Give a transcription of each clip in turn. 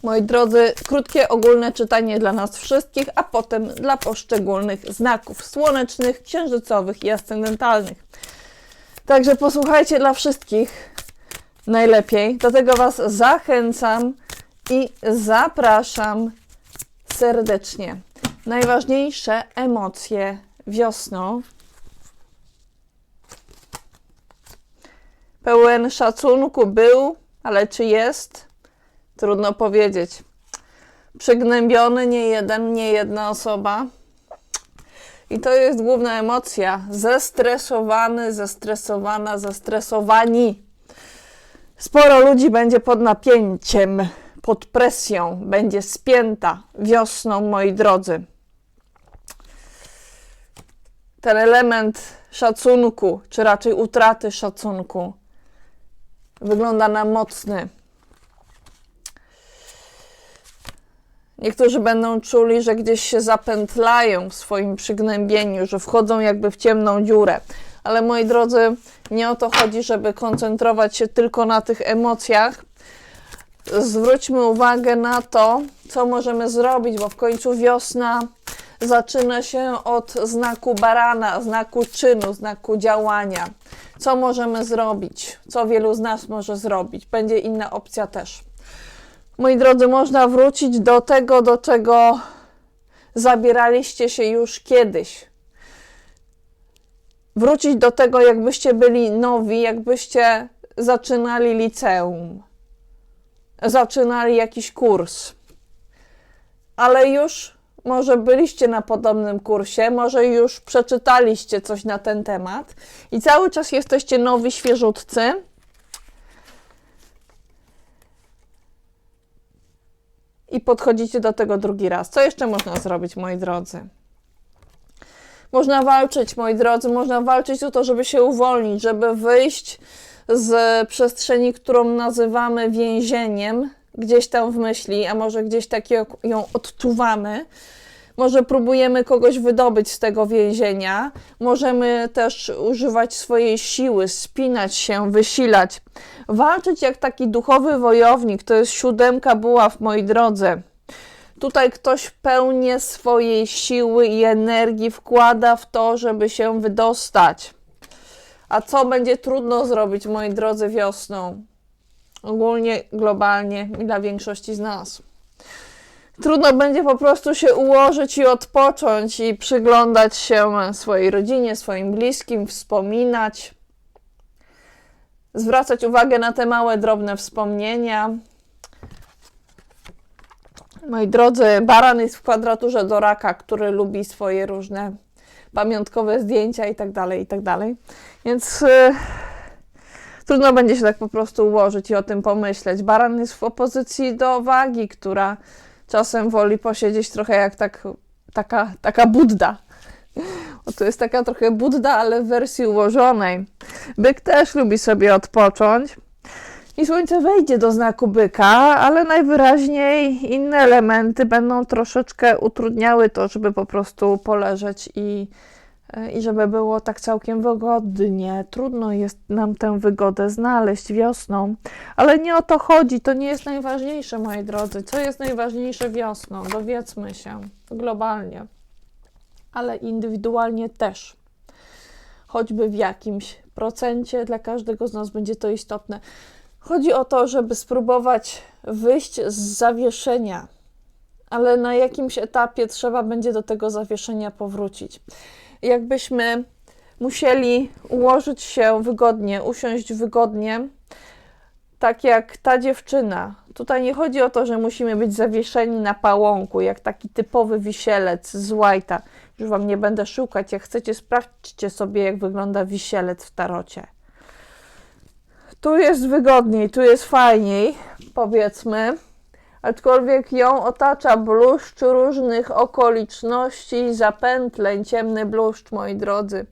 Moi drodzy, krótkie, ogólne czytanie dla nas wszystkich, a potem dla poszczególnych znaków słonecznych, księżycowych i ascendentalnych. Także posłuchajcie dla wszystkich najlepiej. Do tego Was zachęcam i zapraszam serdecznie. Najważniejsze emocje wiosną. Pełen szacunku był, ale czy jest? Trudno powiedzieć. Przygnębiony nie jedna osoba. I to jest główna emocja. Zestresowany, zestresowana, zestresowani. Sporo ludzi będzie pod napięciem, pod presją, będzie spięta wiosną, moi drodzy. Ten element szacunku, czy raczej utraty szacunku, wygląda na mocny. Niektórzy będą czuli, że gdzieś się zapętlają w swoim przygnębieniu, że wchodzą jakby w ciemną dziurę. Ale moi drodzy, nie o to chodzi, żeby koncentrować się tylko na tych emocjach. Zwróćmy uwagę na to, co możemy zrobić, bo w końcu wiosna zaczyna się od znaku barana, znaku czynu, znaku działania. Co możemy zrobić? Co wielu z nas może zrobić? Będzie inna opcja też. Moi drodzy, można wrócić do tego, do czego zabieraliście się już kiedyś. Wrócić do tego, jakbyście byli nowi, jakbyście zaczynali liceum. Zaczynali jakiś kurs. Ale już może byliście na podobnym kursie, może już przeczytaliście coś na ten temat i cały czas jesteście nowi, świeżutcy. I podchodzicie do tego drugi raz. Co jeszcze można zrobić, moi drodzy? Można walczyć, moi drodzy, można walczyć o to, żeby się uwolnić, żeby wyjść z przestrzeni, którą nazywamy więzieniem, gdzieś tam w myśli, a może gdzieś tak ją odczuwamy. Może próbujemy kogoś wydobyć z tego więzienia. Możemy też używać swojej siły, spinać się, wysilać. Walczyć jak taki duchowy wojownik. To jest 7 buław, moi drodzy. Tutaj ktoś pełnię swojej siły i energii wkłada w to, żeby się wydostać. A co będzie trudno zrobić, moi drodzy, wiosną? Ogólnie, globalnie i dla większości z nas. Trudno będzie po prostu się ułożyć i odpocząć i przyglądać się swojej rodzinie, swoim bliskim, wspominać. Zwracać uwagę na te małe, drobne wspomnienia. Moi drodzy, baran jest w kwadraturze do raka, który lubi swoje różne pamiątkowe zdjęcia i tak dalej. Więc trudno będzie się tak po prostu ułożyć i o tym pomyśleć. Baran jest w opozycji do wagi, która czasem woli posiedzieć trochę jak taka Budda. O, to jest taka trochę Budda, ale w wersji ułożonej. Byk też lubi sobie odpocząć. I słońce wejdzie do znaku byka, ale najwyraźniej inne elementy będą troszeczkę utrudniały to, żeby po prostu poleżeć i żeby było tak całkiem wygodnie. Trudno jest nam tę wygodę znaleźć wiosną, ale nie o to chodzi, to nie jest najważniejsze, moi drodzy. Co jest najważniejsze wiosną? Dowiedzmy się globalnie, ale indywidualnie też. Choćby w jakimś procencie, dla każdego z nas będzie to istotne. Chodzi o to, żeby spróbować wyjść z zawieszenia, ale na jakimś etapie trzeba będzie do tego zawieszenia powrócić. Jakbyśmy musieli ułożyć się wygodnie, usiąść wygodnie, tak jak ta dziewczyna. Tutaj nie chodzi o to, że musimy być zawieszeni na pałąku, jak taki typowy wisielec z White'a. Już Wam nie będę szukać, jak chcecie, sprawdźcie sobie, jak wygląda wisielec w tarocie. Tu jest wygodniej, tu jest fajniej, powiedzmy, aczkolwiek ją otacza bluszcz różnych okoliczności, zapętleń, ciemny bluszcz, moi drodzy.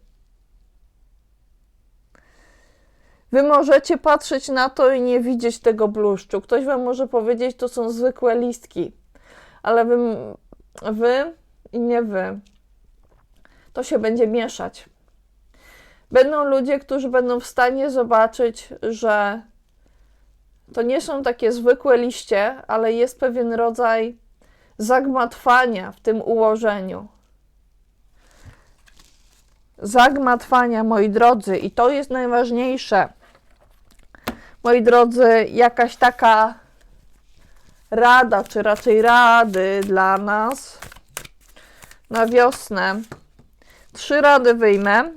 Wy możecie patrzeć na to i nie widzieć tego bluszczu. Ktoś Wam może powiedzieć, to są zwykłe listki, ale wy i nie wy. To się będzie mieszać. Będą ludzie, którzy będą w stanie zobaczyć, że To nie są takie zwykłe liście, ale jest pewien rodzaj zagmatwania w tym ułożeniu. Zagmatwania, moi drodzy, i to jest najważniejsze. Moi drodzy, jakaś taka rada, czy raczej rady dla nas na wiosnę. 3 rady wyjmę.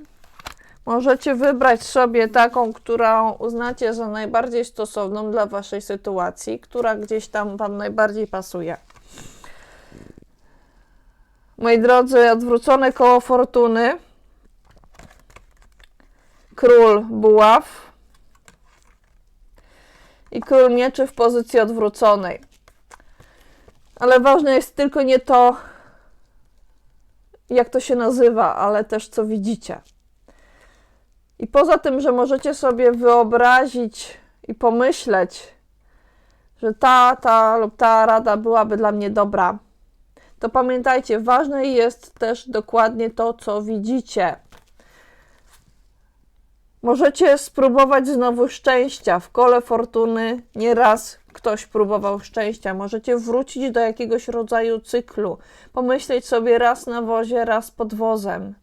Możecie wybrać sobie taką, którą uznacie za najbardziej stosowną dla waszej sytuacji, która gdzieś tam wam najbardziej pasuje. Moi drodzy, odwrócone koło fortuny, król buław i król mieczy w pozycji odwróconej. Ale ważne jest tylko nie to, jak to się nazywa, ale też co widzicie. I poza tym, że możecie sobie wyobrazić i pomyśleć, że ta lub ta rada byłaby dla mnie dobra, to pamiętajcie, ważne jest też dokładnie to, co widzicie. Możecie spróbować znowu szczęścia. W kole fortuny nieraz ktoś próbował szczęścia. Możecie wrócić do jakiegoś rodzaju cyklu. Pomyśleć sobie raz na wozie, raz pod wozem.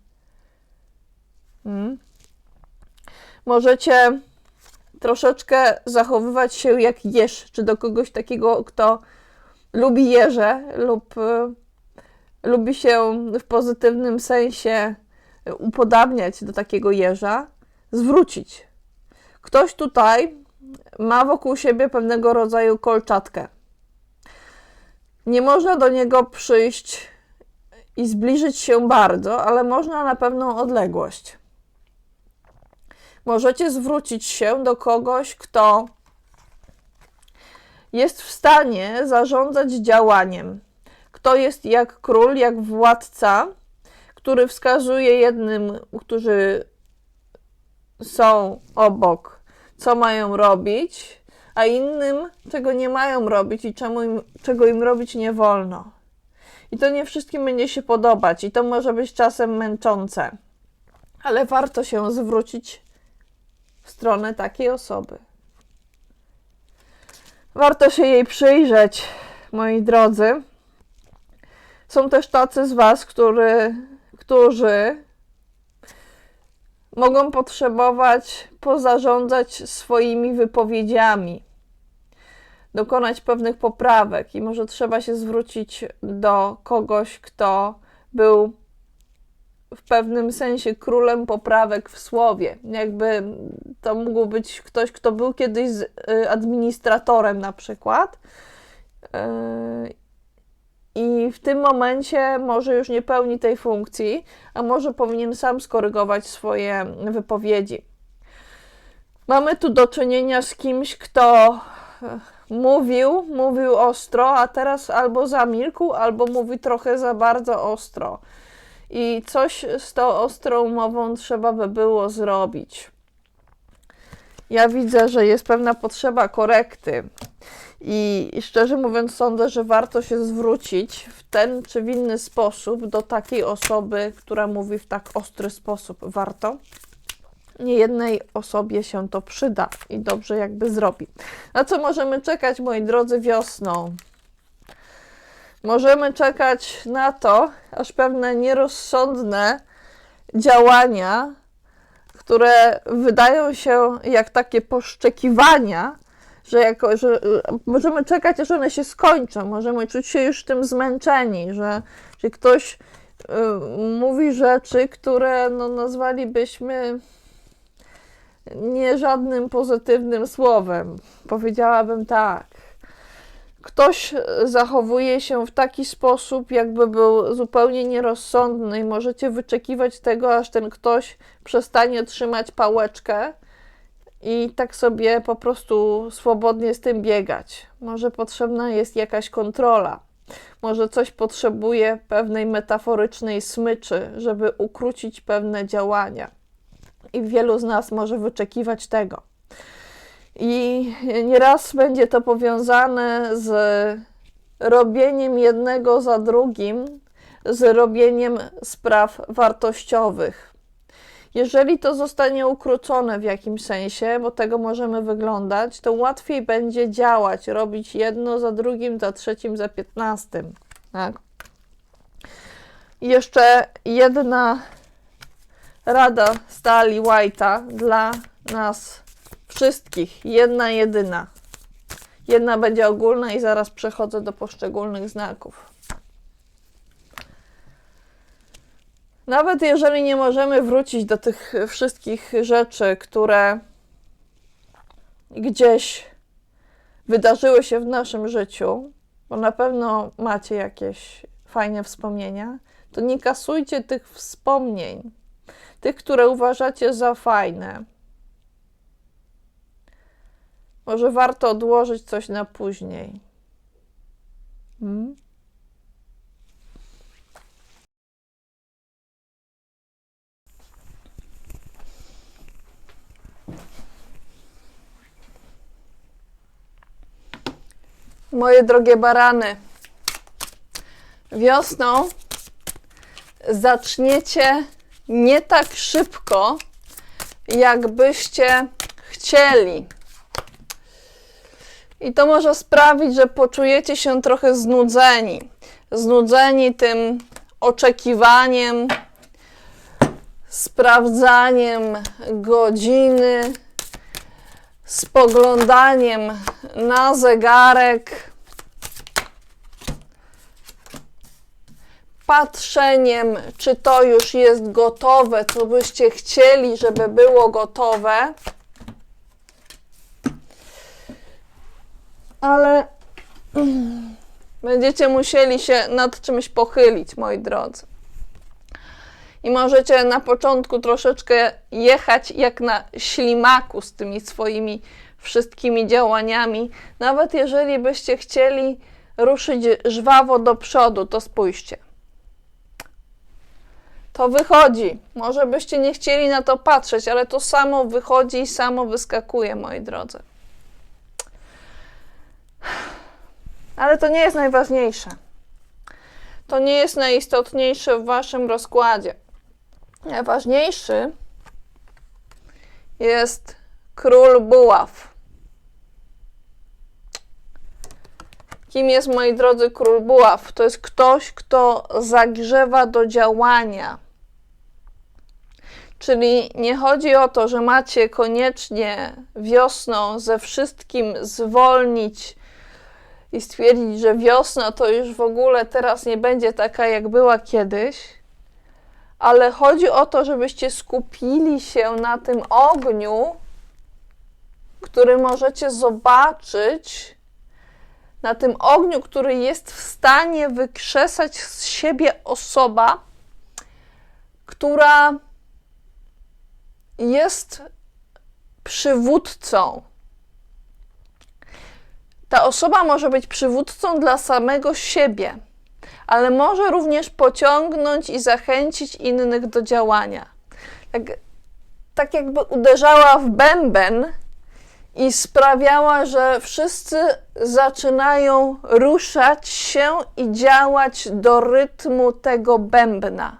Możecie troszeczkę zachowywać się jak jeż, czy do kogoś takiego, kto lubi jeże lub lubi się w pozytywnym sensie upodabniać do takiego jeża, zwrócić. Ktoś tutaj ma wokół siebie pewnego rodzaju kolczatkę. Nie można do niego przyjść i zbliżyć się bardzo, ale można na pewną odległość. Możecie zwrócić się do kogoś, kto jest w stanie zarządzać działaniem. Kto jest jak król, jak władca, który wskazuje jednym, którzy są obok, co mają robić, a innym, czego nie mają robić i czego im robić nie wolno. I to nie wszystkim będzie się podobać i to może być czasem męczące, ale warto się zwrócić w stronę takiej osoby. Warto się jej przyjrzeć, moi drodzy. Są też tacy z was, którzy mogą potrzebować pozarządzać swoimi wypowiedziami, dokonać pewnych poprawek i może trzeba się zwrócić do kogoś, kto był w pewnym sensie królem poprawek w słowie. Jakby to mógł być ktoś, kto był kiedyś administratorem na przykład i w tym momencie może już nie pełni tej funkcji, a może powinien sam skorygować swoje wypowiedzi. Mamy tu do czynienia z kimś, kto mówił ostro, a teraz albo zamilkł, albo mówi trochę za bardzo ostro. I coś z tą ostrą mową trzeba by było zrobić. Ja widzę, że jest pewna potrzeba korekty. I szczerze mówiąc sądzę, że warto się zwrócić w ten czy w inny sposób do takiej osoby, która mówi w tak ostry sposób. Warto. Niejednej osobie się to przyda i dobrze jakby zrobi. Na co możemy czekać, moi drodzy, wiosną? Możemy czekać na to, aż pewne nierozsądne działania, które wydają się jak takie poszczekiwania, że możemy czekać, aż one się skończą. Możemy czuć się już tym zmęczeni, że ktoś mówi rzeczy, które nazwalibyśmy nie żadnym pozytywnym słowem. Powiedziałabym tak. Ktoś zachowuje się w taki sposób, jakby był zupełnie nierozsądny i możecie wyczekiwać tego, aż ten ktoś przestanie trzymać pałeczkę i tak sobie po prostu swobodnie z tym biegać. Może potrzebna jest jakaś kontrola. Może coś potrzebuje pewnej metaforycznej smyczy, żeby ukrócić pewne działania. I wielu z nas może wyczekiwać tego. I nieraz będzie to powiązane z robieniem jednego za drugim, z robieniem spraw wartościowych. Jeżeli to zostanie ukrócone w jakimś sensie, bo tego możemy wyglądać, to łatwiej będzie działać, robić jedno za drugim, za trzecim, za 15. Tak? I jeszcze jedna rada Stali White'a dla nas wszystkich. Jedna, jedyna. Jedna będzie ogólna i zaraz przechodzę do poszczególnych znaków. Nawet jeżeli nie możemy wrócić do tych wszystkich rzeczy, które gdzieś wydarzyły się w naszym życiu, bo na pewno macie jakieś fajne wspomnienia, to nie kasujcie tych wspomnień, tych, które uważacie za fajne. Może warto odłożyć coś na później. Moje drogie barany, wiosną zaczniecie nie tak szybko, jakbyście chcieli. I to może sprawić, że poczujecie się trochę znudzeni. Znudzeni tym oczekiwaniem, sprawdzaniem godziny, spoglądaniem na zegarek, patrzeniem, czy to już jest gotowe, co byście chcieli, żeby było gotowe. Ale będziecie musieli się nad czymś pochylić, moi drodzy. I możecie na początku troszeczkę jechać jak na ślimaku z tymi swoimi wszystkimi działaniami. Nawet jeżeli byście chcieli ruszyć żwawo do przodu, to spójrzcie. To wychodzi. Może byście nie chcieli na to patrzeć, ale to samo wychodzi i samo wyskakuje, moi drodzy. Ale to nie jest najważniejsze. To nie jest najistotniejsze w waszym rozkładzie. Najważniejszy jest król buław. Kim jest, moi drodzy, król buław? To jest ktoś, kto zagrzewa do działania. Czyli nie chodzi o to, że macie koniecznie wiosną ze wszystkim zwolnić i stwierdzić, że wiosna to już w ogóle teraz nie będzie taka, jak była kiedyś, ale chodzi o to, żebyście skupili się na tym ogniu, który możecie zobaczyć, na tym ogniu, który jest w stanie wykrzesać z siebie osoba, która jest przywódcą. Ta osoba może być przywódcą dla samego siebie, ale może również pociągnąć i zachęcić innych do działania. Tak jakby uderzała w bęben i sprawiała, że wszyscy zaczynają ruszać się i działać do rytmu tego bębna.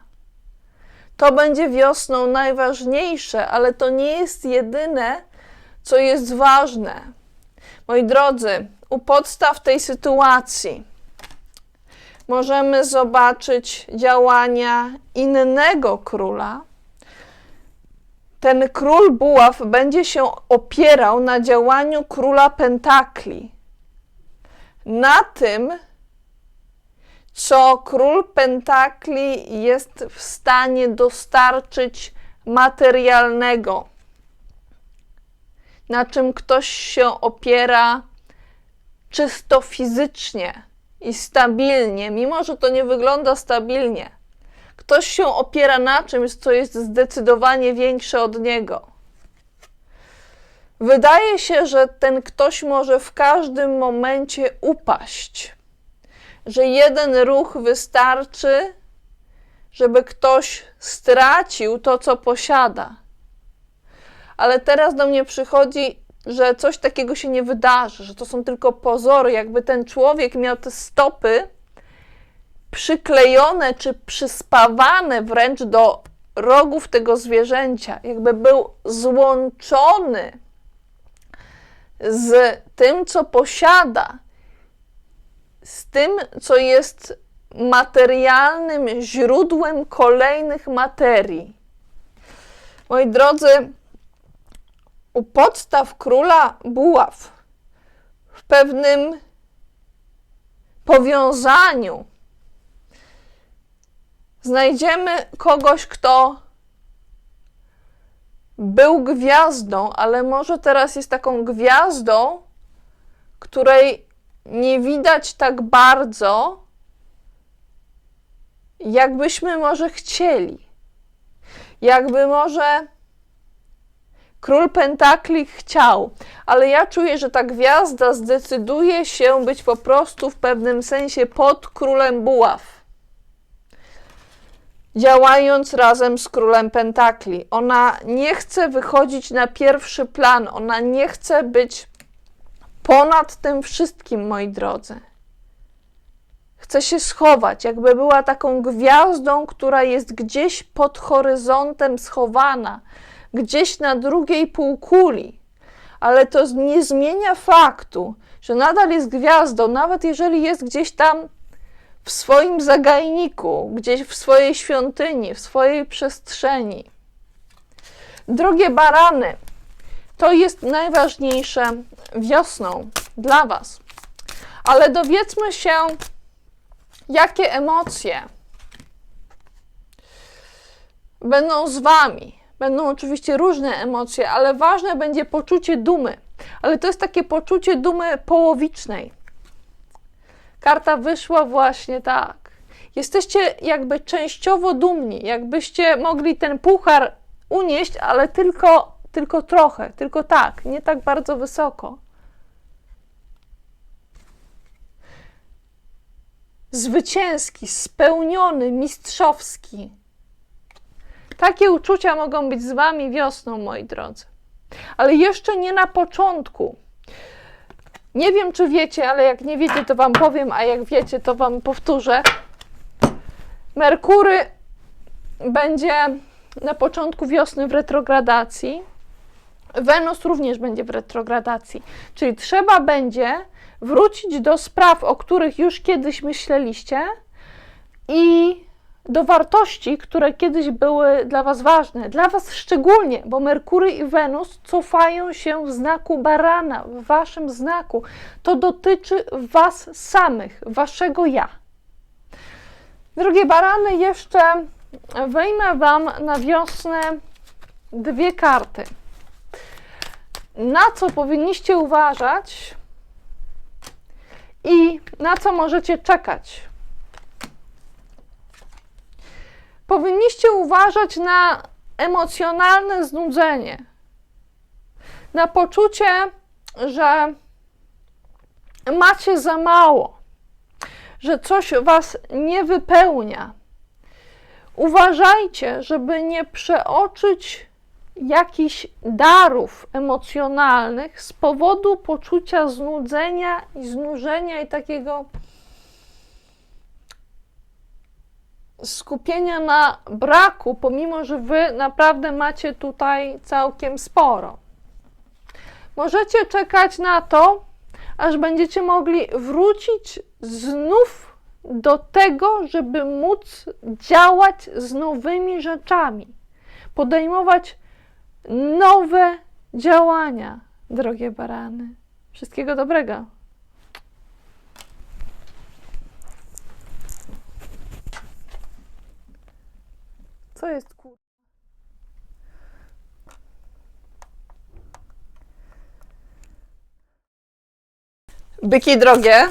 To będzie wiosną najważniejsze, ale to nie jest jedyne, co jest ważne. Moi drodzy, u podstaw tej sytuacji możemy zobaczyć działania innego króla. Ten król buław będzie się opierał na działaniu króla pentakli. Na tym, co król pentakli jest w stanie dostarczyć materialnego. Na czym ktoś się opiera czysto fizycznie i stabilnie, mimo że to nie wygląda stabilnie. Ktoś się opiera na czymś, co jest zdecydowanie większe od niego. Wydaje się, że ten ktoś może w każdym momencie upaść, że jeden ruch wystarczy, żeby ktoś stracił to, co posiada. Ale teraz do mnie przychodzi, że coś takiego się nie wydarzy, że to są tylko pozory, jakby ten człowiek miał te stopy przyklejone czy przyspawane wręcz do rogów tego zwierzęcia, jakby był złączony z tym, co posiada, z tym, co jest materialnym źródłem kolejnych materii. Moi drodzy, u podstaw króla buław, w pewnym powiązaniu, znajdziemy kogoś, kto był gwiazdą, ale może teraz jest taką gwiazdą, której nie widać tak bardzo, jakbyśmy może chcieli. Jakby może król pentakli chciał, ale ja czuję, że ta gwiazda zdecyduje się być po prostu w pewnym sensie pod królem buław, działając razem z królem pentakli. Ona nie chce wychodzić na pierwszy plan, ona nie chce być ponad tym wszystkim, moi drodzy. Chce się schować, jakby była taką gwiazdą, która jest gdzieś pod horyzontem schowana, gdzieś na drugiej półkuli. Ale to nie zmienia faktu, że nadal jest gwiazdą, nawet jeżeli jest gdzieś tam w swoim zagajniku, gdzieś w swojej świątyni, w swojej przestrzeni. Drogie barany, to jest najważniejsze wiosną dla Was. Ale dowiedzmy się, jakie emocje będą z Wami. Będą oczywiście różne emocje, ale ważne będzie poczucie dumy. Ale to jest takie poczucie dumy połowicznej. Karta wyszła właśnie tak. Jesteście jakby częściowo dumni, jakbyście mogli ten puchar unieść, ale tylko trochę, tylko tak, nie tak bardzo wysoko. Zwycięski, spełniony, mistrzowski. Takie uczucia mogą być z Wami wiosną, moi drodzy. Ale jeszcze nie na początku. Nie wiem, czy wiecie, ale jak nie wiecie, to Wam powiem, a jak wiecie, to Wam powtórzę. Merkury będzie na początku wiosny w retrogradacji. Wenus również będzie w retrogradacji. Czyli trzeba będzie wrócić do spraw, o których już kiedyś myśleliście i do wartości, które kiedyś były dla Was ważne. Dla Was szczególnie, bo Merkury i Wenus cofają się w znaku barana, w Waszym znaku. To dotyczy Was samych, Waszego ja. Drogie barany, jeszcze wyjmę Wam na wiosnę dwie karty. Na co powinniście uważać i na co możecie czekać. Powinniście uważać na emocjonalne znudzenie, na poczucie, że macie za mało, że coś Was nie wypełnia. Uważajcie, żeby nie przeoczyć jakichś darów emocjonalnych z powodu poczucia znudzenia i znużenia i takiego skupienia na braku, pomimo że Wy naprawdę macie tutaj całkiem sporo. Możecie czekać na to, aż będziecie mogli wrócić znów do tego, żeby móc działać z nowymi rzeczami, podejmować nowe działania, drogie barany. Wszystkiego dobrego. Co jest kur... Byki drogie,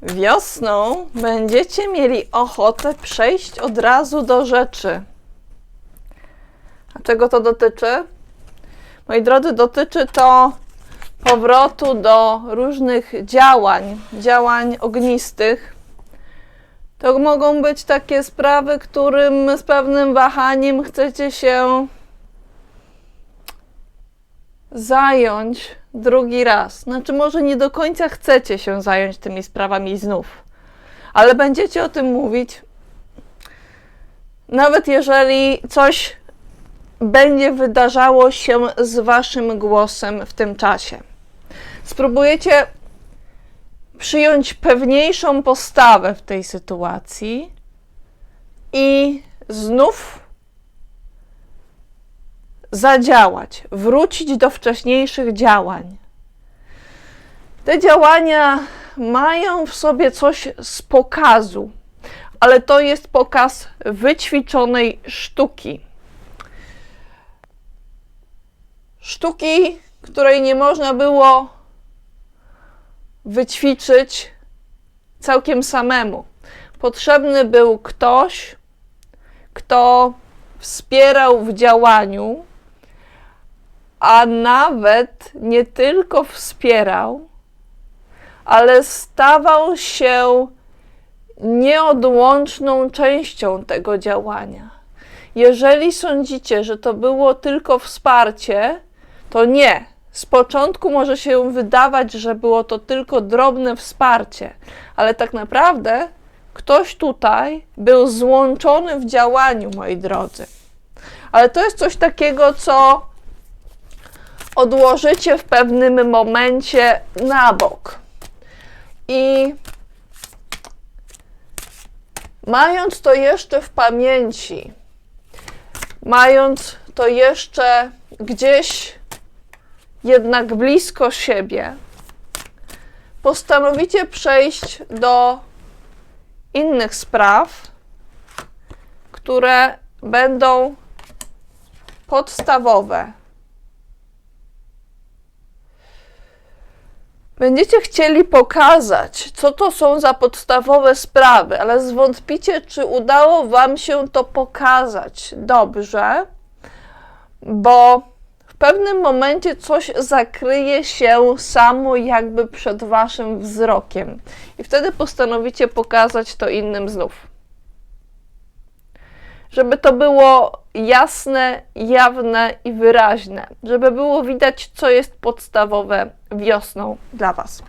wiosną będziecie mieli ochotę przejść od razu do rzeczy. A czego to dotyczy? Moi drodzy, dotyczy to powrotu do różnych działań ognistych. To mogą być takie sprawy, którym z pewnym wahaniem chcecie się zająć drugi raz. Znaczy, może nie do końca chcecie się zająć tymi sprawami znów, ale będziecie o tym mówić. Nawet jeżeli coś będzie wydarzało się z waszym głosem w tym czasie. Spróbujecie przyjąć pewniejszą postawę w tej sytuacji i znów zadziałać, wrócić do wcześniejszych działań. Te działania mają w sobie coś z pokazu, ale to jest pokaz wyćwiczonej sztuki. Sztuki, której nie można było wyćwiczyć całkiem samemu. Potrzebny był ktoś, kto wspierał w działaniu, a nawet nie tylko wspierał, ale stawał się nieodłączną częścią tego działania. Jeżeli sądzicie, że to było tylko wsparcie, to nie. Z początku może się wydawać, że było to tylko drobne wsparcie, ale tak naprawdę ktoś tutaj był złączony w działaniu, moi drodzy. Ale to jest coś takiego, co odłożycie w pewnym momencie na bok. I mając to jeszcze w pamięci, mając to jeszcze gdzieś jednak blisko siebie, postanowicie przejść do innych spraw, które będą podstawowe. Będziecie chcieli pokazać, co to są za podstawowe sprawy, ale zwątpicie, czy udało wam się to pokazać dobrze, bo w pewnym momencie coś zakryje się samo jakby przed waszym wzrokiem i wtedy postanowicie pokazać to innym znów. Żeby to było jasne, jawne i wyraźne, żeby było widać, co jest podstawowe wiosną dla was.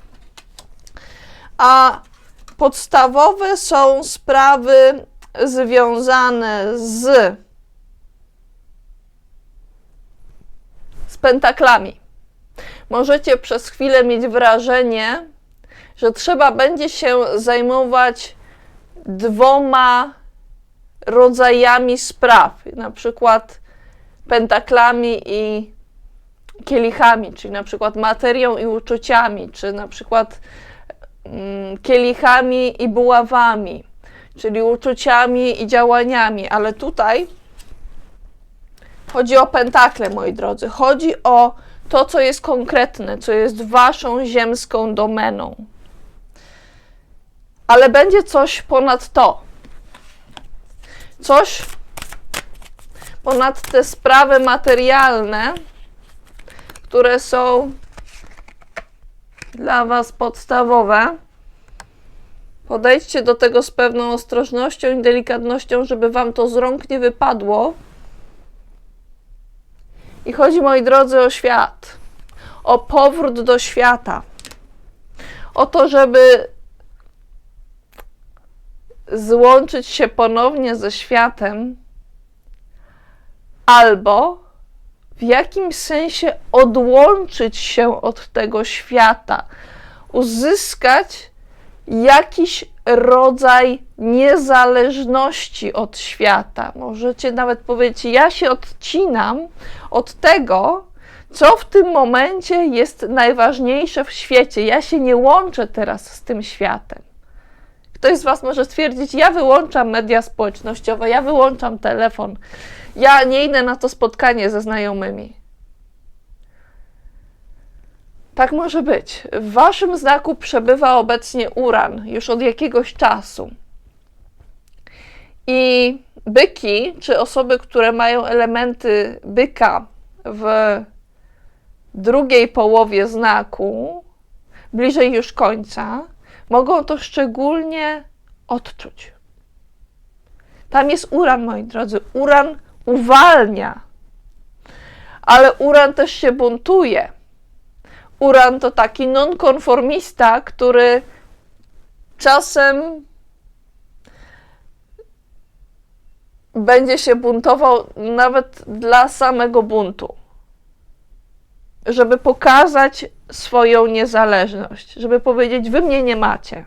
A podstawowe są sprawy związane z pentaklami. Możecie przez chwilę mieć wrażenie, że trzeba będzie się zajmować dwoma rodzajami spraw, na przykład pentaklami i kielichami, czyli na przykład materią i uczuciami, czy na przykład kielichami i buławami, czyli uczuciami i działaniami, ale tutaj chodzi o pentakle, moi drodzy. Chodzi o to, co jest konkretne, co jest waszą ziemską domeną. Ale będzie coś ponad to. Coś ponad te sprawy materialne, które są dla was podstawowe. Podejdźcie do tego z pewną ostrożnością i delikatnością, żeby wam to z rąk nie wypadło. I chodzi, moi drodzy, o świat, o powrót do świata, o to, żeby złączyć się ponownie ze światem, albo w jakimś sensie odłączyć się od tego świata, uzyskać jakiś rodzaj niezależności od świata. Możecie nawet powiedzieć, ja się odcinam od tego, co w tym momencie jest najważniejsze w świecie. Ja się nie łączę teraz z tym światem. Ktoś z was może stwierdzić, ja wyłączam media społecznościowe, ja wyłączam telefon, ja nie idę na to spotkanie ze znajomymi. Tak może być. W waszym znaku przebywa obecnie Uran już od jakiegoś czasu. I byki, czy osoby, które mają elementy byka w drugiej połowie znaku, bliżej już końca, mogą to szczególnie odczuć. Tam jest Uran, moi drodzy. Uran uwalnia, ale Uran też się buntuje. Uran to taki nonkonformista, który czasem będzie się buntował nawet dla samego buntu, żeby pokazać swoją niezależność, żeby powiedzieć, wy mnie nie macie.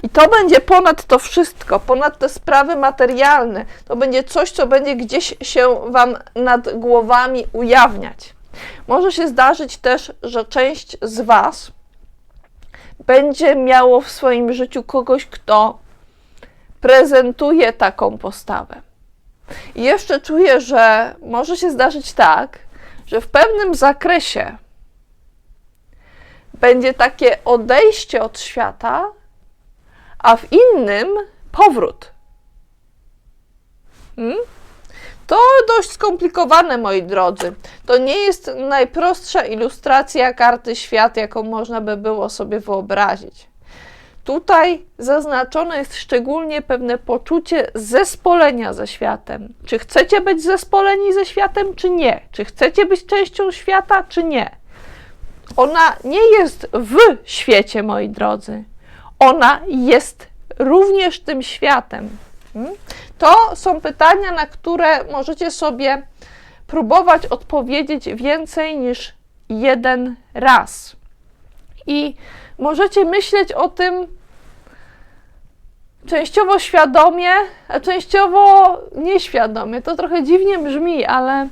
I to będzie ponad to wszystko, ponad te sprawy materialne. To będzie coś, co będzie gdzieś się wam nad głowami ujawniać. Może się zdarzyć też, że część z was będzie miało w swoim życiu kogoś, kto prezentuje taką postawę. I jeszcze czuję, że może się zdarzyć tak, że w pewnym zakresie będzie takie odejście od świata, a w innym powrót. To dość skomplikowane, moi drodzy. To nie jest najprostsza ilustracja karty świat, jaką można by było sobie wyobrazić. Tutaj zaznaczone jest szczególnie pewne poczucie zespolenia ze światem. Czy chcecie być zespoleni ze światem, czy nie? Czy chcecie być częścią świata, czy nie? Ona nie jest w świecie, moi drodzy. Ona jest również tym światem. To są pytania, na które możecie sobie próbować odpowiedzieć więcej niż jeden raz. I możecie myśleć o tym częściowo świadomie, a częściowo nieświadomie. To trochę dziwnie brzmi, ale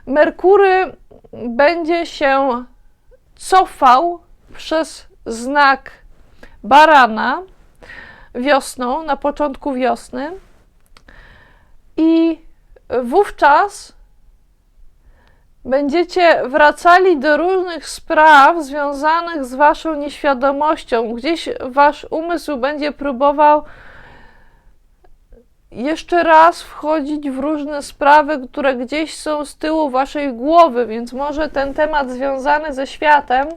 Merkury będzie się cofał przez znak barana wiosną, na początku wiosny i wówczas będziecie wracali do różnych spraw związanych z waszą nieświadomością. Gdzieś wasz umysł będzie próbował jeszcze raz wchodzić w różne sprawy, które gdzieś są z tyłu waszej głowy, więc może ten temat związany ze światem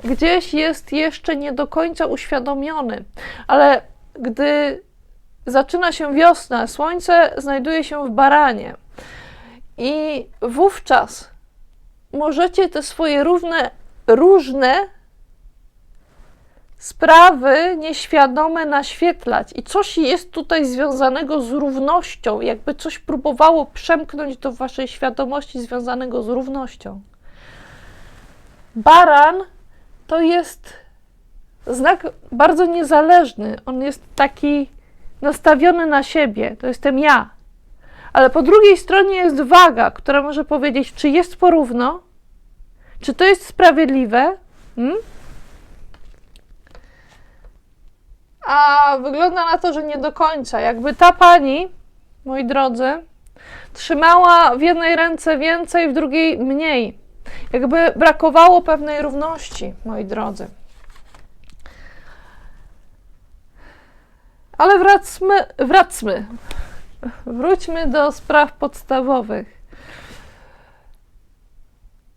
gdzieś jest jeszcze nie do końca uświadomiony. Ale gdy zaczyna się wiosna, słońce znajduje się w baranie i wówczas możecie te swoje różne sprawy nieświadome naświetlać. I coś jest tutaj związanego z równością, jakby coś próbowało przemknąć do waszej świadomości związanego z równością. Baran to jest znak bardzo niezależny. On jest taki nastawiony na siebie. To jestem ja. Ale po drugiej stronie jest waga, która może powiedzieć, czy jest porówno, czy to jest sprawiedliwe, A wygląda na to, że nie do końca. Jakby ta pani, moi drodzy, trzymała w jednej ręce więcej, w drugiej mniej. Jakby brakowało pewnej równości, moi drodzy. Ale wróćmy do spraw podstawowych.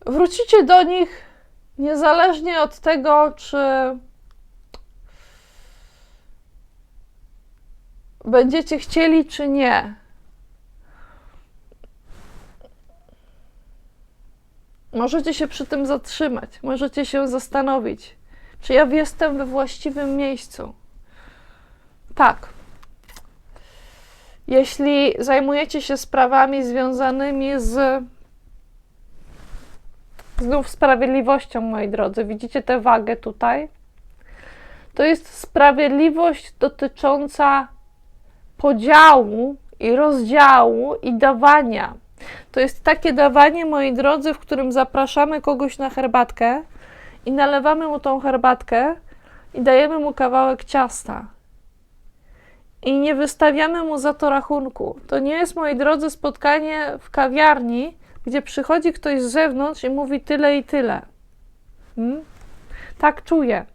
Wrócicie do nich niezależnie od tego, czy będziecie chcieli, czy nie. Możecie się przy tym zatrzymać, możecie się zastanowić, czy ja jestem we właściwym miejscu. Tak. Jeśli zajmujecie się sprawami związanymi z znów sprawiedliwością, moi drodzy, widzicie tę wagę tutaj? To jest sprawiedliwość dotycząca podziału i rozdziału i dawania. To jest takie dawanie, moi drodzy, w którym zapraszamy kogoś na herbatkę i nalewamy mu tą herbatkę i dajemy mu kawałek ciasta. I nie wystawiamy mu za to rachunku. To nie jest, moi drodzy, spotkanie w kawiarni, gdzie przychodzi ktoś z zewnątrz i mówi tyle i tyle. Tak czuję.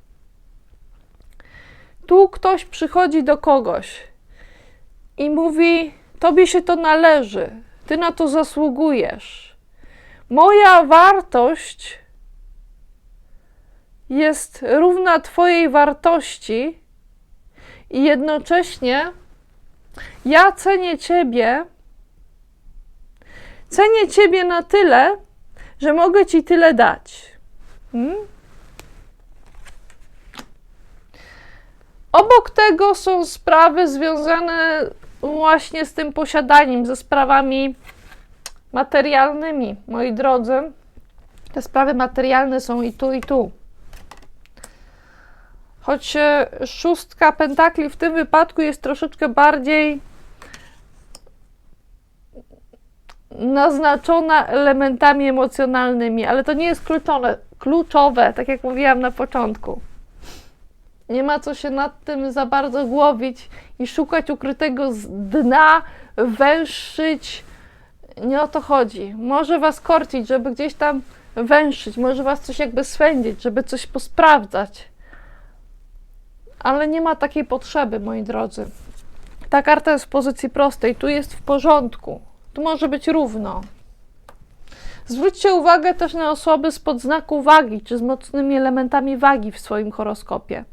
Tu ktoś przychodzi do kogoś i mówi, tobie się to należy, ty na to zasługujesz. Moja wartość jest równa twojej wartości i jednocześnie ja cenię ciebie na tyle, że mogę ci tyle dać. Obok tego są sprawy związane właśnie z tym posiadaniem, ze sprawami materialnymi, moi drodzy. Te sprawy materialne są i tu, i tu. Choć szóstka pentakli w tym wypadku jest troszeczkę bardziej naznaczona elementami emocjonalnymi, ale to nie jest kluczowe, tak jak mówiłam na początku. Nie ma co się nad tym za bardzo głowić i szukać ukrytego dna, węszyć. Nie o to chodzi. Może was korcić, żeby gdzieś tam węszyć, może was coś jakby swędzić, żeby coś posprawdzać. Ale nie ma takiej potrzeby, moi drodzy. Ta karta jest w pozycji prostej, tu jest w porządku. Tu może być równo. Zwróćcie uwagę też na osoby spod znaku wagi, czy z mocnymi elementami wagi w swoim horoskopie.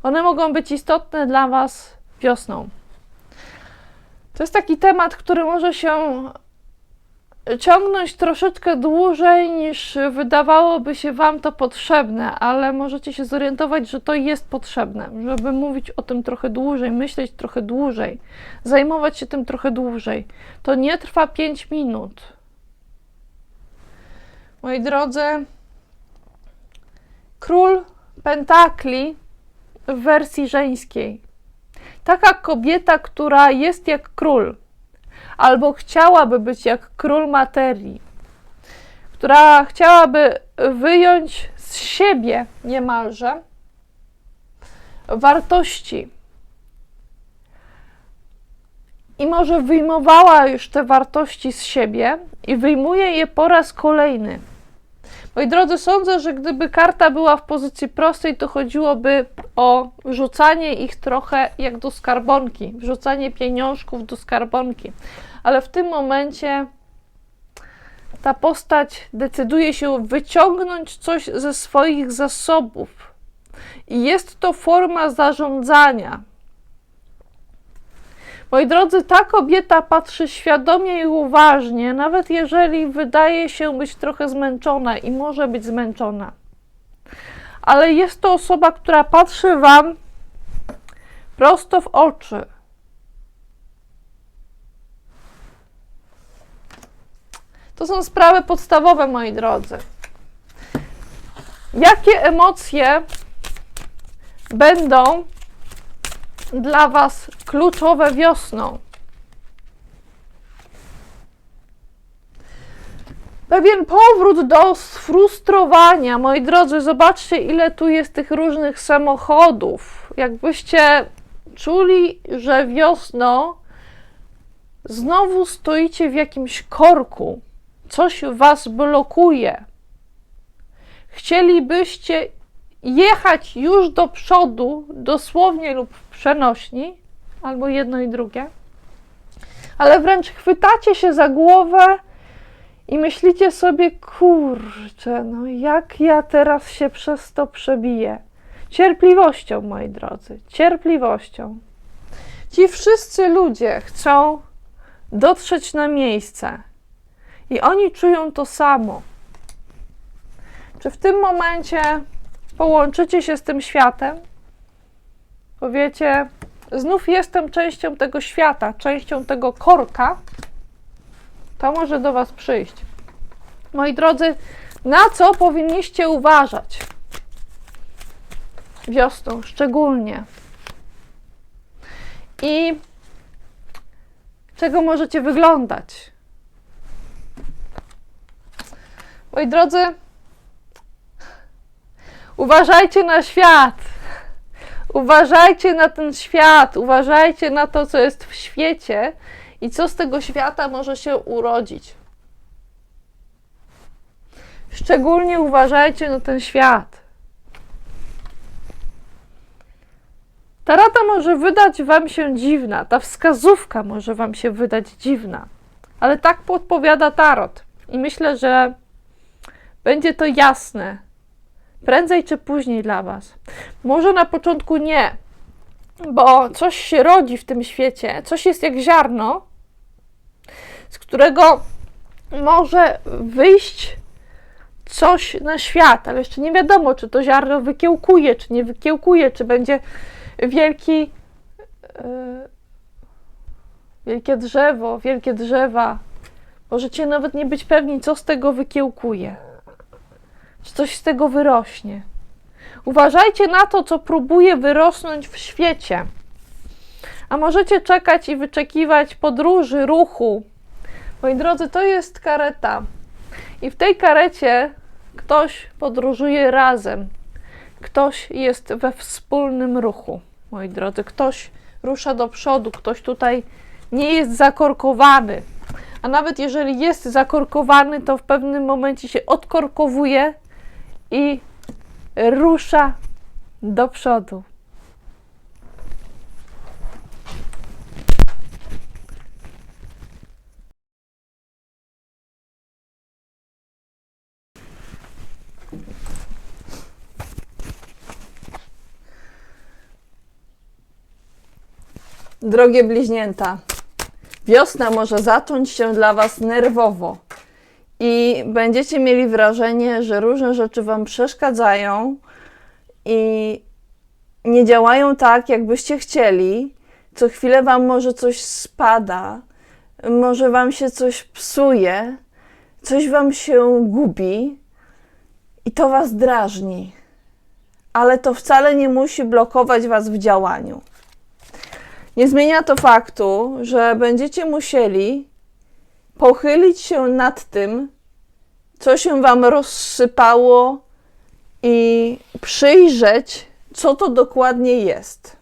One mogą być istotne dla was wiosną. To jest taki temat, który może się ciągnąć troszeczkę dłużej, niż wydawałoby się wam to potrzebne, ale możecie się zorientować, że to jest potrzebne, żeby mówić o tym trochę dłużej, myśleć trochę dłużej, zajmować się tym trochę dłużej. To nie trwa 5 minut. Moi drodzy, król pentakli w wersji żeńskiej. Taka kobieta, która jest jak król, albo chciałaby być jak król materii, która chciałaby wyjąć z siebie niemalże wartości i może wyjmowała już te wartości z siebie i wyjmuje je po raz kolejny. Moi drodzy, sądzę, że gdyby karta była w pozycji prostej, to chodziłoby o wrzucanie ich trochę jak do skarbonki, wrzucanie pieniążków do skarbonki. Ale w tym momencie ta postać decyduje się wyciągnąć coś ze swoich zasobów. I jest to forma zarządzania. Moi drodzy, ta kobieta patrzy świadomie i uważnie, nawet jeżeli wydaje się być trochę zmęczona i może być zmęczona. Ale jest to osoba, która patrzy wam prosto w oczy. To są sprawy podstawowe, moi drodzy. Jakie emocje będą dla was kluczowe wiosną? Pewien powrót do sfrustrowania. Moi drodzy, zobaczcie, ile tu jest tych różnych samochodów. Jakbyście czuli, że wiosną znowu stoicie w jakimś korku. Coś was blokuje. Chcielibyście jechać już do przodu, dosłownie lub w przenośni, albo jedno i drugie, ale wręcz chwytacie się za głowę i myślicie sobie, kurczę, no jak ja teraz się przez to przebiję. Cierpliwością, moi drodzy, cierpliwością. Ci wszyscy ludzie chcą dotrzeć na miejsce i oni czują to samo. Czy w tym momencie połączycie się z tym światem? Powiecie, znów jestem częścią tego świata, częścią tego korka, to może do was przyjść. Moi drodzy, na co powinniście uważać? Wiosną szczególnie. I czego możecie wyglądać? Moi drodzy, uważajcie na świat. Uważajcie na ten świat. Uważajcie na to, co jest w świecie i co z tego świata może się urodzić. Szczególnie uważajcie na ten świat. Ta rada może wydać wam się dziwna, ta wskazówka może wam się wydać dziwna, ale tak podpowiada tarot i myślę, że będzie to jasne, prędzej czy później dla was. Może na początku nie, bo coś się rodzi w tym świecie, coś jest jak ziarno, z którego może wyjść coś na świat, ale jeszcze nie wiadomo, czy to ziarno wykiełkuje, czy nie wykiełkuje, czy będzie wielkie drzewo, wielkie drzewa. Możecie nawet nie być pewni, co z tego wykiełkuje. Czy coś z tego wyrośnie. Uważajcie na to, co próbuje wyrosnąć w świecie. A możecie czekać i wyczekiwać podróży, ruchu. Moi drodzy, to jest kareta. I w tej karecie ktoś podróżuje razem. Ktoś jest we wspólnym ruchu. Moi drodzy, ktoś rusza do przodu, ktoś tutaj nie jest zakorkowany. A nawet jeżeli jest zakorkowany, to w pewnym momencie się odkorkowuje i rusza do przodu. Drogie bliźnięta, wiosna może zacząć się dla Was nerwowo i będziecie mieli wrażenie, że różne rzeczy Wam przeszkadzają i nie działają tak, jakbyście chcieli. Co chwilę Wam może coś spada, może Wam się coś psuje, coś Wam się gubi i to Was drażni. Ale to wcale nie musi blokować Was w działaniu. Nie zmienia to faktu, że będziecie musieli pochylić się nad tym, co się Wam rozsypało i przyjrzeć, co to dokładnie jest.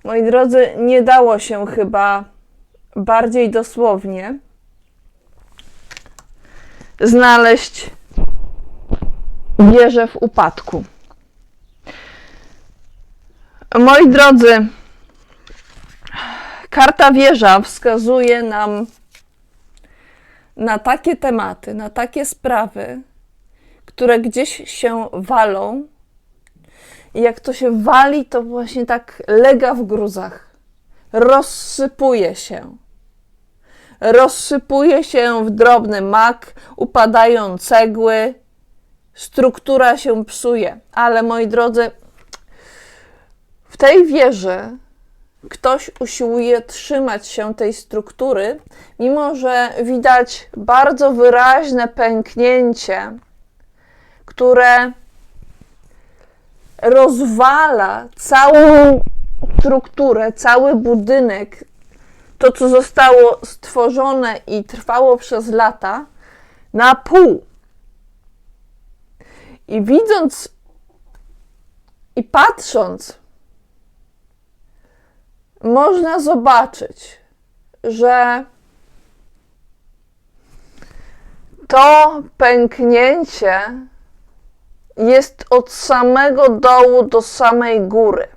Moi drodzy, nie dało się chyba bardziej dosłownie znaleźć wieżę w upadku. Moi drodzy, karta wieża wskazuje nam na takie tematy, na takie sprawy, które gdzieś się walą i jak to się wali, to właśnie tak lega w gruzach. Rozsypuje się. Rozsypuje się w drobny mak, upadają cegły, struktura się psuje. Ale moi drodzy, w tej wieży ktoś usiłuje trzymać się tej struktury, mimo że widać bardzo wyraźne pęknięcie, które rozwala całą strukturę, cały budynek, to co zostało stworzone i trwało przez lata, na pół. I widząc i patrząc, można zobaczyć, że to pęknięcie jest od samego dołu do samej góry.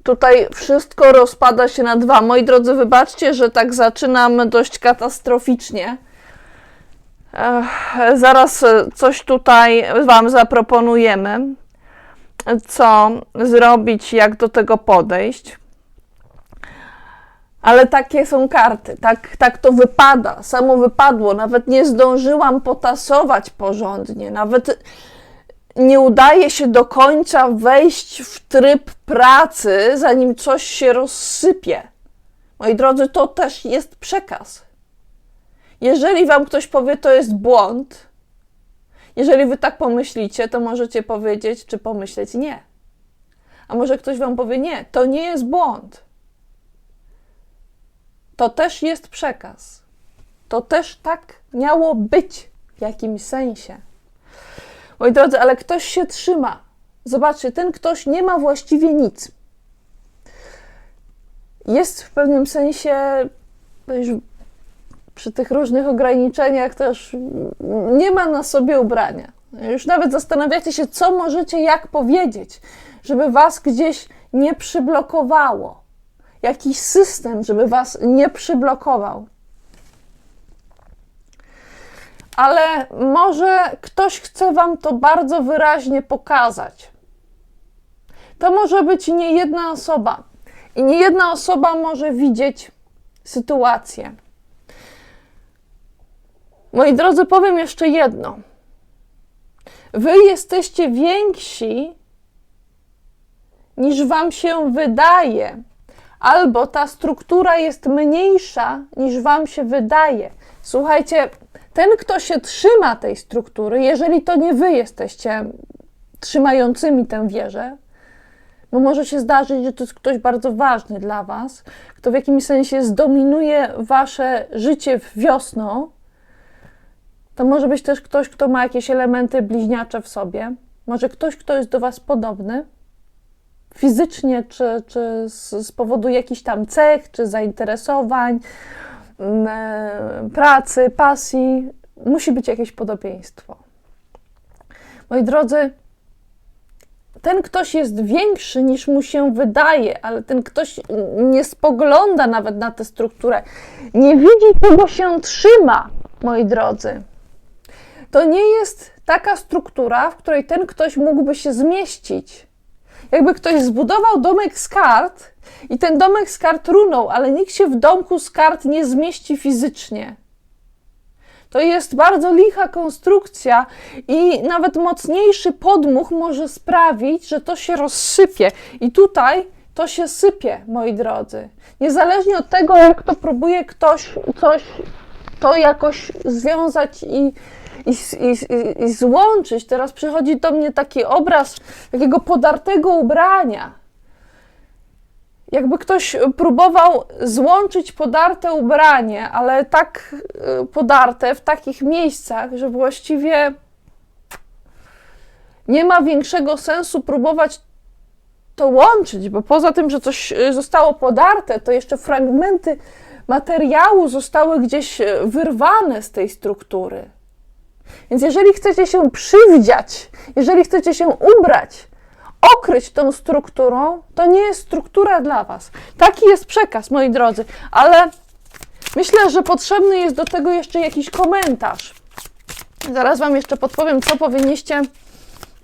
Tutaj wszystko rozpada się na dwa. Moi drodzy, wybaczcie, że tak zaczynam dość katastroficznie. Zaraz coś tutaj Wam zaproponujemy, co zrobić, jak do tego podejść. Ale takie są karty, tak to wypada, samo wypadło, nawet nie zdążyłam potasować porządnie, nawet nie udaje się do końca wejść w tryb pracy, zanim coś się rozsypie. Moi drodzy, to też jest przekaz. Jeżeli Wam ktoś powie, to jest błąd, jeżeli Wy tak pomyślicie, to możecie powiedzieć, czy pomyśleć nie. A może ktoś Wam powie, nie, to nie jest błąd. To też jest przekaz. To też tak miało być w jakimś sensie. Moi drodzy, ale ktoś się trzyma. Zobaczcie, ten ktoś nie ma właściwie nic. Jest w pewnym sensie, już przy tych różnych ograniczeniach też nie ma na sobie ubrania. Już nawet zastanawiacie się, co możecie jak powiedzieć, żeby Was gdzieś nie przyblokowało. Jakiś system, żeby Was nie przyblokował. Ale może ktoś chce Wam to bardzo wyraźnie pokazać. To może być nie jedna osoba. I nie jedna osoba może widzieć sytuację. Moi drodzy, powiem jeszcze jedno. Wy jesteście więksi, niż wam się wydaje. Albo ta struktura jest mniejsza, niż wam się wydaje. Słuchajcie, ten, kto się trzyma tej struktury, jeżeli to nie wy jesteście trzymającymi tę wieżę, bo może się zdarzyć, że to jest ktoś bardzo ważny dla was, kto w jakimś sensie zdominuje wasze życie wiosną, to może być też ktoś, kto ma jakieś elementy bliźniacze w sobie, może ktoś, kto jest do was podobny, fizycznie, czy z powodu jakichś tam cech, czy zainteresowań, pracy, pasji, musi być jakieś podobieństwo. Moi drodzy, ten ktoś jest większy, niż mu się wydaje, ale ten ktoś nie spogląda nawet na tę strukturę, nie widzi, czego się trzyma, moi drodzy. To nie jest taka struktura, w której ten ktoś mógłby się zmieścić. Jakby ktoś zbudował domek z kart i ten domek z kart runął, ale nikt się w domku z kart nie zmieści fizycznie. To jest bardzo licha konstrukcja i nawet mocniejszy podmuch może sprawić, że to się rozsypie. I tutaj to się sypie, moi drodzy. Niezależnie od tego, jak to próbuje ktoś coś to jakoś związać i złączyć. Teraz przychodzi do mnie taki obraz takiego podartego ubrania. Jakby ktoś próbował złączyć podarte ubranie, ale tak podarte w takich miejscach, że właściwie nie ma większego sensu próbować to łączyć, bo poza tym, że coś zostało podarte, to jeszcze fragmenty materiału zostały gdzieś wyrwane z tej struktury. Więc jeżeli chcecie się przywdziać, jeżeli chcecie się ubrać, okryć tą strukturą, to nie jest struktura dla was. Taki jest przekaz, moi drodzy, ale myślę, że potrzebny jest do tego jeszcze jakiś komentarz. Zaraz wam jeszcze podpowiem, co powinniście,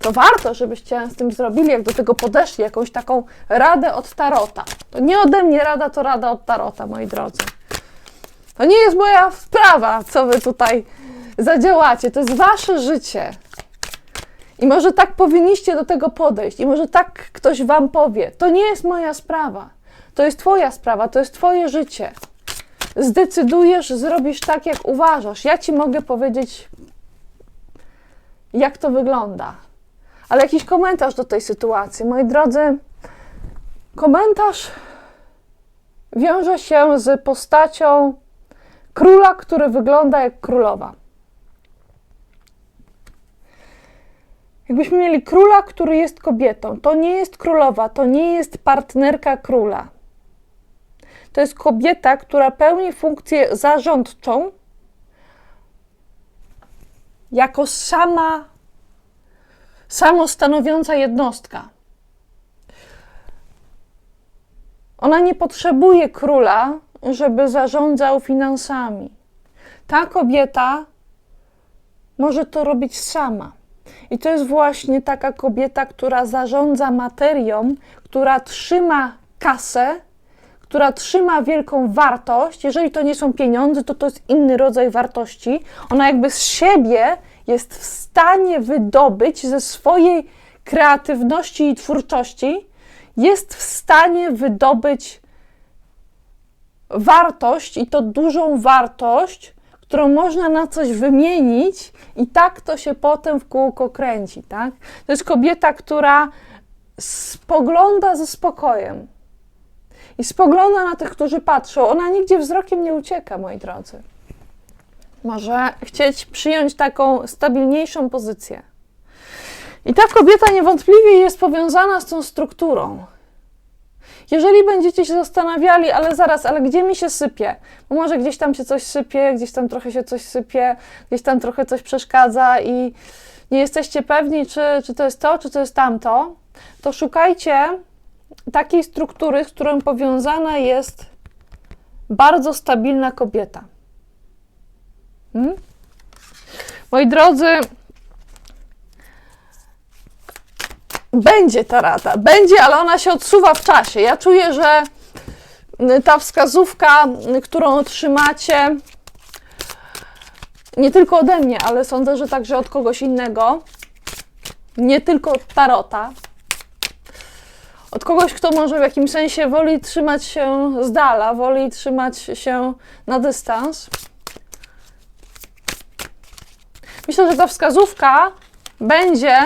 co warto, żebyście z tym zrobili, jak do tego podeszli, jakąś taką radę od tarota. To nie ode mnie rada, to rada od tarota, moi drodzy. To nie jest moja sprawa, co wy tutaj zadziałacie, to jest wasze życie. I może tak powinniście do tego podejść. I może tak ktoś wam powie. To nie jest moja sprawa. To jest twoja sprawa, to jest twoje życie. Zdecydujesz, zrobisz tak, jak uważasz. Ja ci mogę powiedzieć, jak to wygląda. Ale jakiś komentarz do tej sytuacji. Moi drodzy, komentarz wiąże się z postacią króla, który wygląda jak królowa. Jakbyśmy mieli króla, który jest kobietą, to nie jest królowa, to nie jest partnerka króla. To jest kobieta, która pełni funkcję zarządczą jako samostanowiąca jednostka. Ona nie potrzebuje króla, żeby zarządzał finansami. Ta kobieta może to robić sama. I to jest właśnie taka kobieta, która zarządza materią, która trzyma kasę, która trzyma wielką wartość. Jeżeli to nie są pieniądze, to jest inny rodzaj wartości. Ona jakby z siebie jest w stanie wydobyć ze swojej kreatywności i twórczości, jest w stanie wydobyć wartość i to dużą wartość, którą można na coś wymienić i tak to się potem w kółko kręci, tak? To jest kobieta, która spogląda ze spokojem i spogląda na tych, którzy patrzą. Ona nigdzie wzrokiem nie ucieka, moi drodzy. Może chcieć przyjąć taką stabilniejszą pozycję. I ta kobieta niewątpliwie jest powiązana z tą strukturą. Jeżeli będziecie się zastanawiali, ale gdzie mi się sypie? Bo może gdzieś tam się coś sypie, gdzieś tam trochę się coś sypie, gdzieś tam trochę coś przeszkadza i nie jesteście pewni, czy to jest to, czy to jest tamto, to szukajcie takiej struktury, z którą powiązana jest bardzo stabilna kobieta. Moi drodzy, będzie ta rada, będzie, ale ona się odsuwa w czasie. Ja czuję, że ta wskazówka, którą otrzymacie, nie tylko ode mnie, ale sądzę, że także od kogoś innego, nie tylko od tarota, od kogoś, kto może w jakimś sensie woli trzymać się z dala, woli trzymać się na dystans. Myślę, że ta wskazówka będzie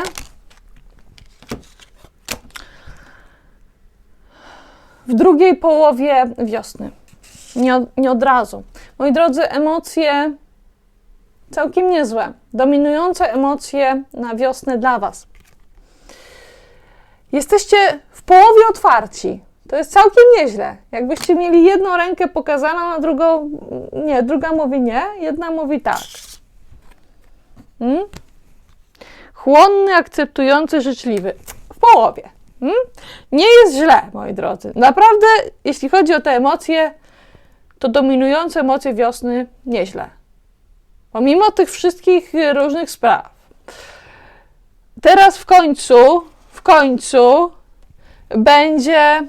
w drugiej połowie wiosny. Nie od razu. Moi drodzy, emocje całkiem niezłe. Dominujące emocje na wiosnę dla Was. Jesteście w połowie otwarci. To jest całkiem nieźle. Jakbyście mieli jedną rękę pokazaną, a drugą nie, druga mówi nie, jedna mówi tak. Chłonny, akceptujący, życzliwy. W połowie. Nie jest źle, moi drodzy. Naprawdę, jeśli chodzi o te emocje, to dominujące emocje wiosny nieźle. Pomimo tych wszystkich różnych spraw. Teraz w końcu będzie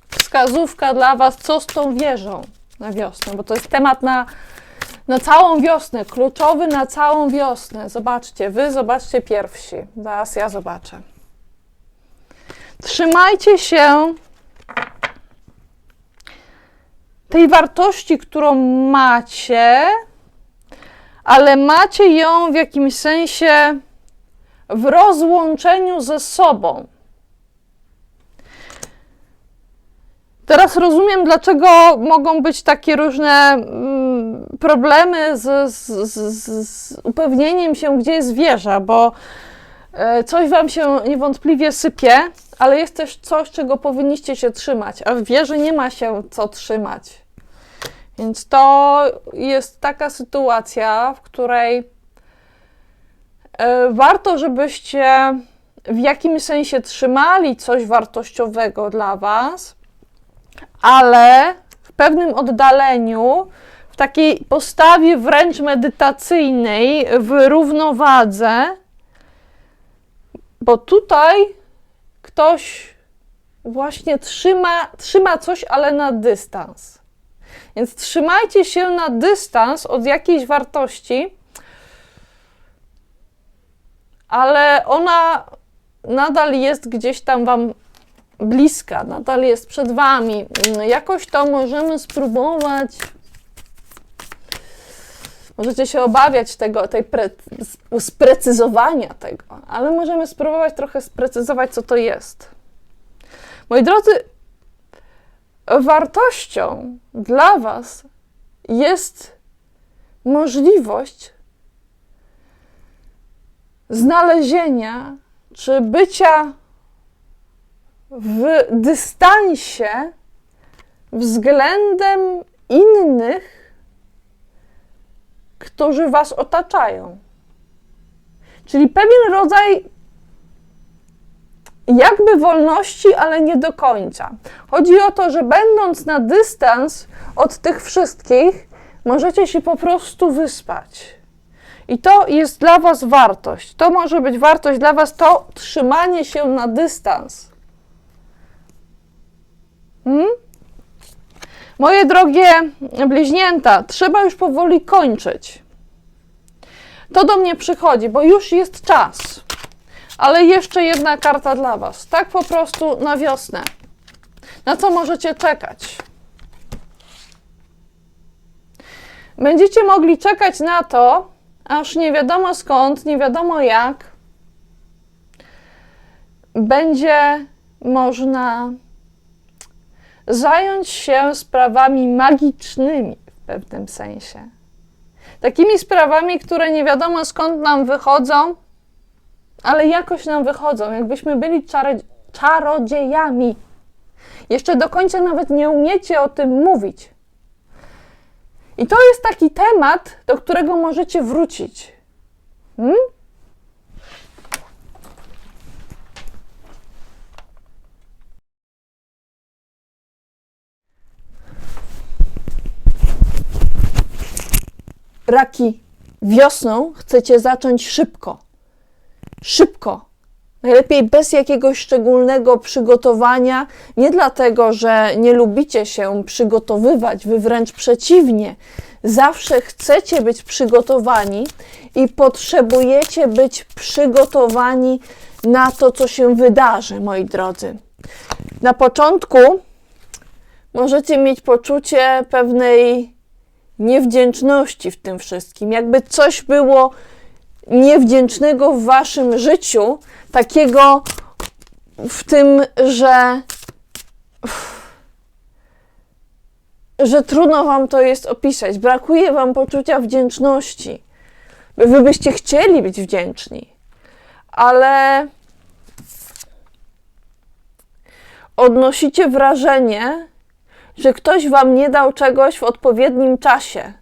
wskazówka dla Was, co z tą wieżą na wiosnę, bo to jest temat na całą wiosnę, kluczowy na całą wiosnę. Zobaczcie, Wy zobaczcie pierwsi, zaraz ja zobaczę. Trzymajcie się tej wartości, którą macie, ale macie ją w jakimś sensie w rozłączeniu ze sobą. Teraz rozumiem, dlaczego mogą być takie różne problemy z upewnieniem się, gdzie jest wieża, bo coś Wam się niewątpliwie sypie, ale jest też coś, czego powinniście się trzymać, a w wieży nie ma się co trzymać. Więc to jest taka sytuacja, w której warto, żebyście w jakimś sensie trzymali coś wartościowego dla Was, ale w pewnym oddaleniu, w takiej postawie wręcz medytacyjnej, w równowadze, bo tutaj ktoś właśnie trzyma coś, ale na dystans. Więc trzymajcie się na dystans od jakiejś wartości, ale ona nadal jest gdzieś tam Wam bliska, nadal jest przed Wami. Jakoś to możemy spróbować. Możecie się obawiać sprecyzowania tego, ale możemy spróbować trochę sprecyzować, co to jest. Moi drodzy, wartością dla Was jest możliwość znalezienia czy bycia w dystansie względem innych, którzy Was otaczają. Czyli pewien rodzaj jakby wolności, ale nie do końca. Chodzi o to, że będąc na dystans od tych wszystkich, możecie się po prostu wyspać. I to jest dla Was wartość. To może być wartość dla Was, to trzymanie się na dystans. Moje drogie bliźnięta, trzeba już powoli kończyć. To do mnie przychodzi, bo już jest czas. Ale jeszcze jedna karta dla Was. Tak po prostu na wiosnę. Na co możecie czekać? Będziecie mogli czekać na to, aż nie wiadomo skąd, nie wiadomo jak, będzie można zająć się sprawami magicznymi w pewnym sensie. Takimi sprawami, które nie wiadomo skąd nam wychodzą, ale jakoś nam wychodzą, jakbyśmy byli czarodziejami. Jeszcze do końca nawet nie umiecie o tym mówić. I to jest taki temat, do którego możecie wrócić. Raki, wiosną chcecie zacząć szybko. Szybko. Najlepiej bez jakiegoś szczególnego przygotowania, nie dlatego, że nie lubicie się przygotowywać, wy wręcz przeciwnie. Zawsze chcecie być przygotowani i potrzebujecie być przygotowani na to, co się wydarzy, moi drodzy. Na początku możecie mieć poczucie pewnej niewdzięczności w tym wszystkim. Jakby coś było niewdzięcznego w waszym życiu, takiego w tym, że trudno wam to jest opisać. Brakuje wam poczucia wdzięczności. Wy byście chcieli być wdzięczni, ale odnosicie wrażenie, że ktoś wam nie dał czegoś w odpowiednim czasie.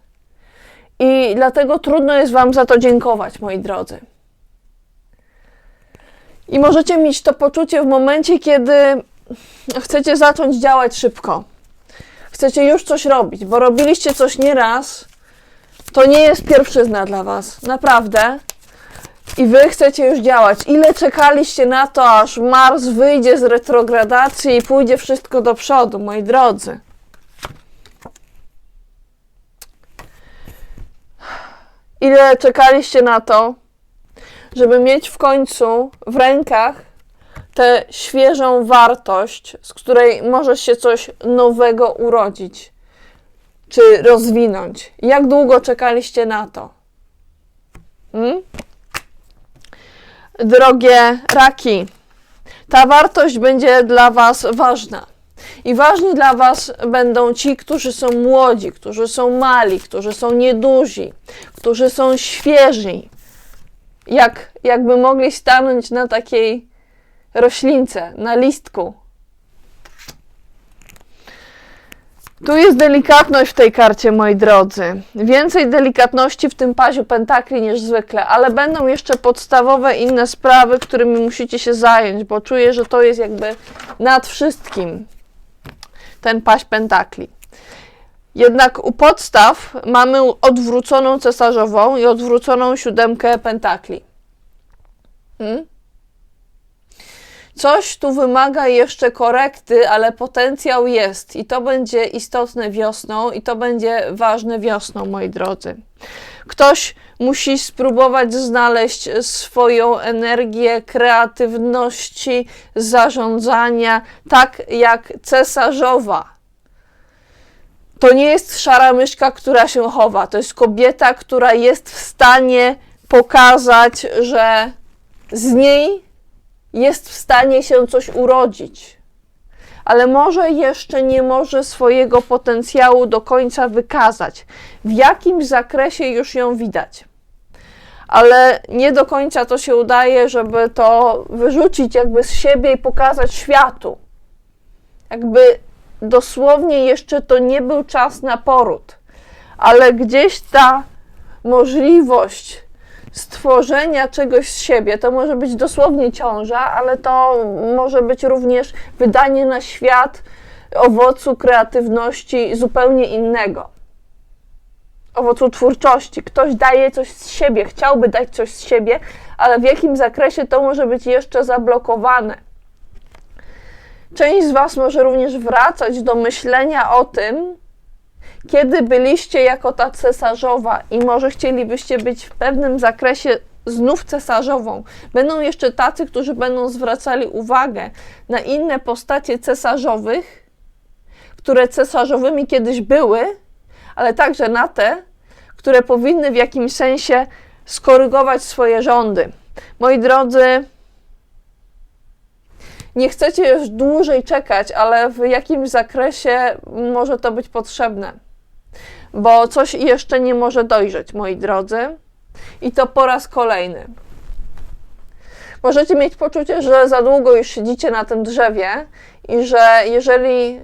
I dlatego trudno jest wam za to dziękować, moi drodzy. I możecie mieć to poczucie w momencie, kiedy chcecie zacząć działać szybko. Chcecie już coś robić, bo robiliście coś nieraz. To nie jest pierwszyzna dla was, naprawdę. I wy chcecie już działać. Ile czekaliście na to, aż Mars wyjdzie z retrogradacji i pójdzie wszystko do przodu, moi drodzy. Ile czekaliście na to, żeby mieć w końcu w rękach tę świeżą wartość, z której może się coś nowego urodzić, czy rozwinąć. Jak długo czekaliście na to? Drogie raki, ta wartość będzie dla was ważna. I ważni dla was będą ci, którzy są młodzi, którzy są mali, którzy są nieduzi, którzy są świeżi. Jakby mogli stanąć na takiej roślince, na listku. Tu jest delikatność w tej karcie, moi drodzy. Więcej delikatności w tym paziu pentakli niż zwykle, ale będą jeszcze podstawowe inne sprawy, którymi musicie się zająć, bo czuję, że to jest jakby nad wszystkim ten paź pentakli. Jednak u podstaw mamy odwróconą cesarzową i odwróconą siódemkę pentakli. Coś tu wymaga jeszcze korekty, ale potencjał jest i to będzie istotne wiosną i to będzie ważne wiosną, moi drodzy. Ktoś musi spróbować znaleźć swoją energię kreatywności, zarządzania, tak jak cesarzowa. To nie jest szara myszka, która się chowa. To jest kobieta, która jest w stanie pokazać, że z niej jest w stanie się coś urodzić. Ale może jeszcze nie może swojego potencjału do końca wykazać. W jakimś zakresie już ją widać. Ale nie do końca to się udaje, żeby to wyrzucić jakby z siebie i pokazać światu. Jakby dosłownie jeszcze to nie był czas na poród. Ale gdzieś ta możliwość stworzenia czegoś z siebie, to może być dosłownie ciąża, ale to może być również wydanie na świat owocu kreatywności zupełnie innego. Owocu twórczości. Ktoś daje coś z siebie, chciałby dać coś z siebie, ale w jakim zakresie to może być jeszcze zablokowane. Część z was może również wracać do myślenia o tym, kiedy byliście jako ta cesarzowa i może chcielibyście być w pewnym zakresie znów cesarzową. Będą jeszcze tacy, którzy będą zwracali uwagę na inne postacie cesarzowych, które cesarzowymi kiedyś były, ale także na te, które powinny w jakimś sensie skorygować swoje rządy. Moi drodzy, nie chcecie już dłużej czekać, ale w jakimś zakresie może to być potrzebne. Bo coś jeszcze nie może dojrzeć, moi drodzy. I to po raz kolejny. Możecie mieć poczucie, że za długo już siedzicie na tym drzewie i że jeżeli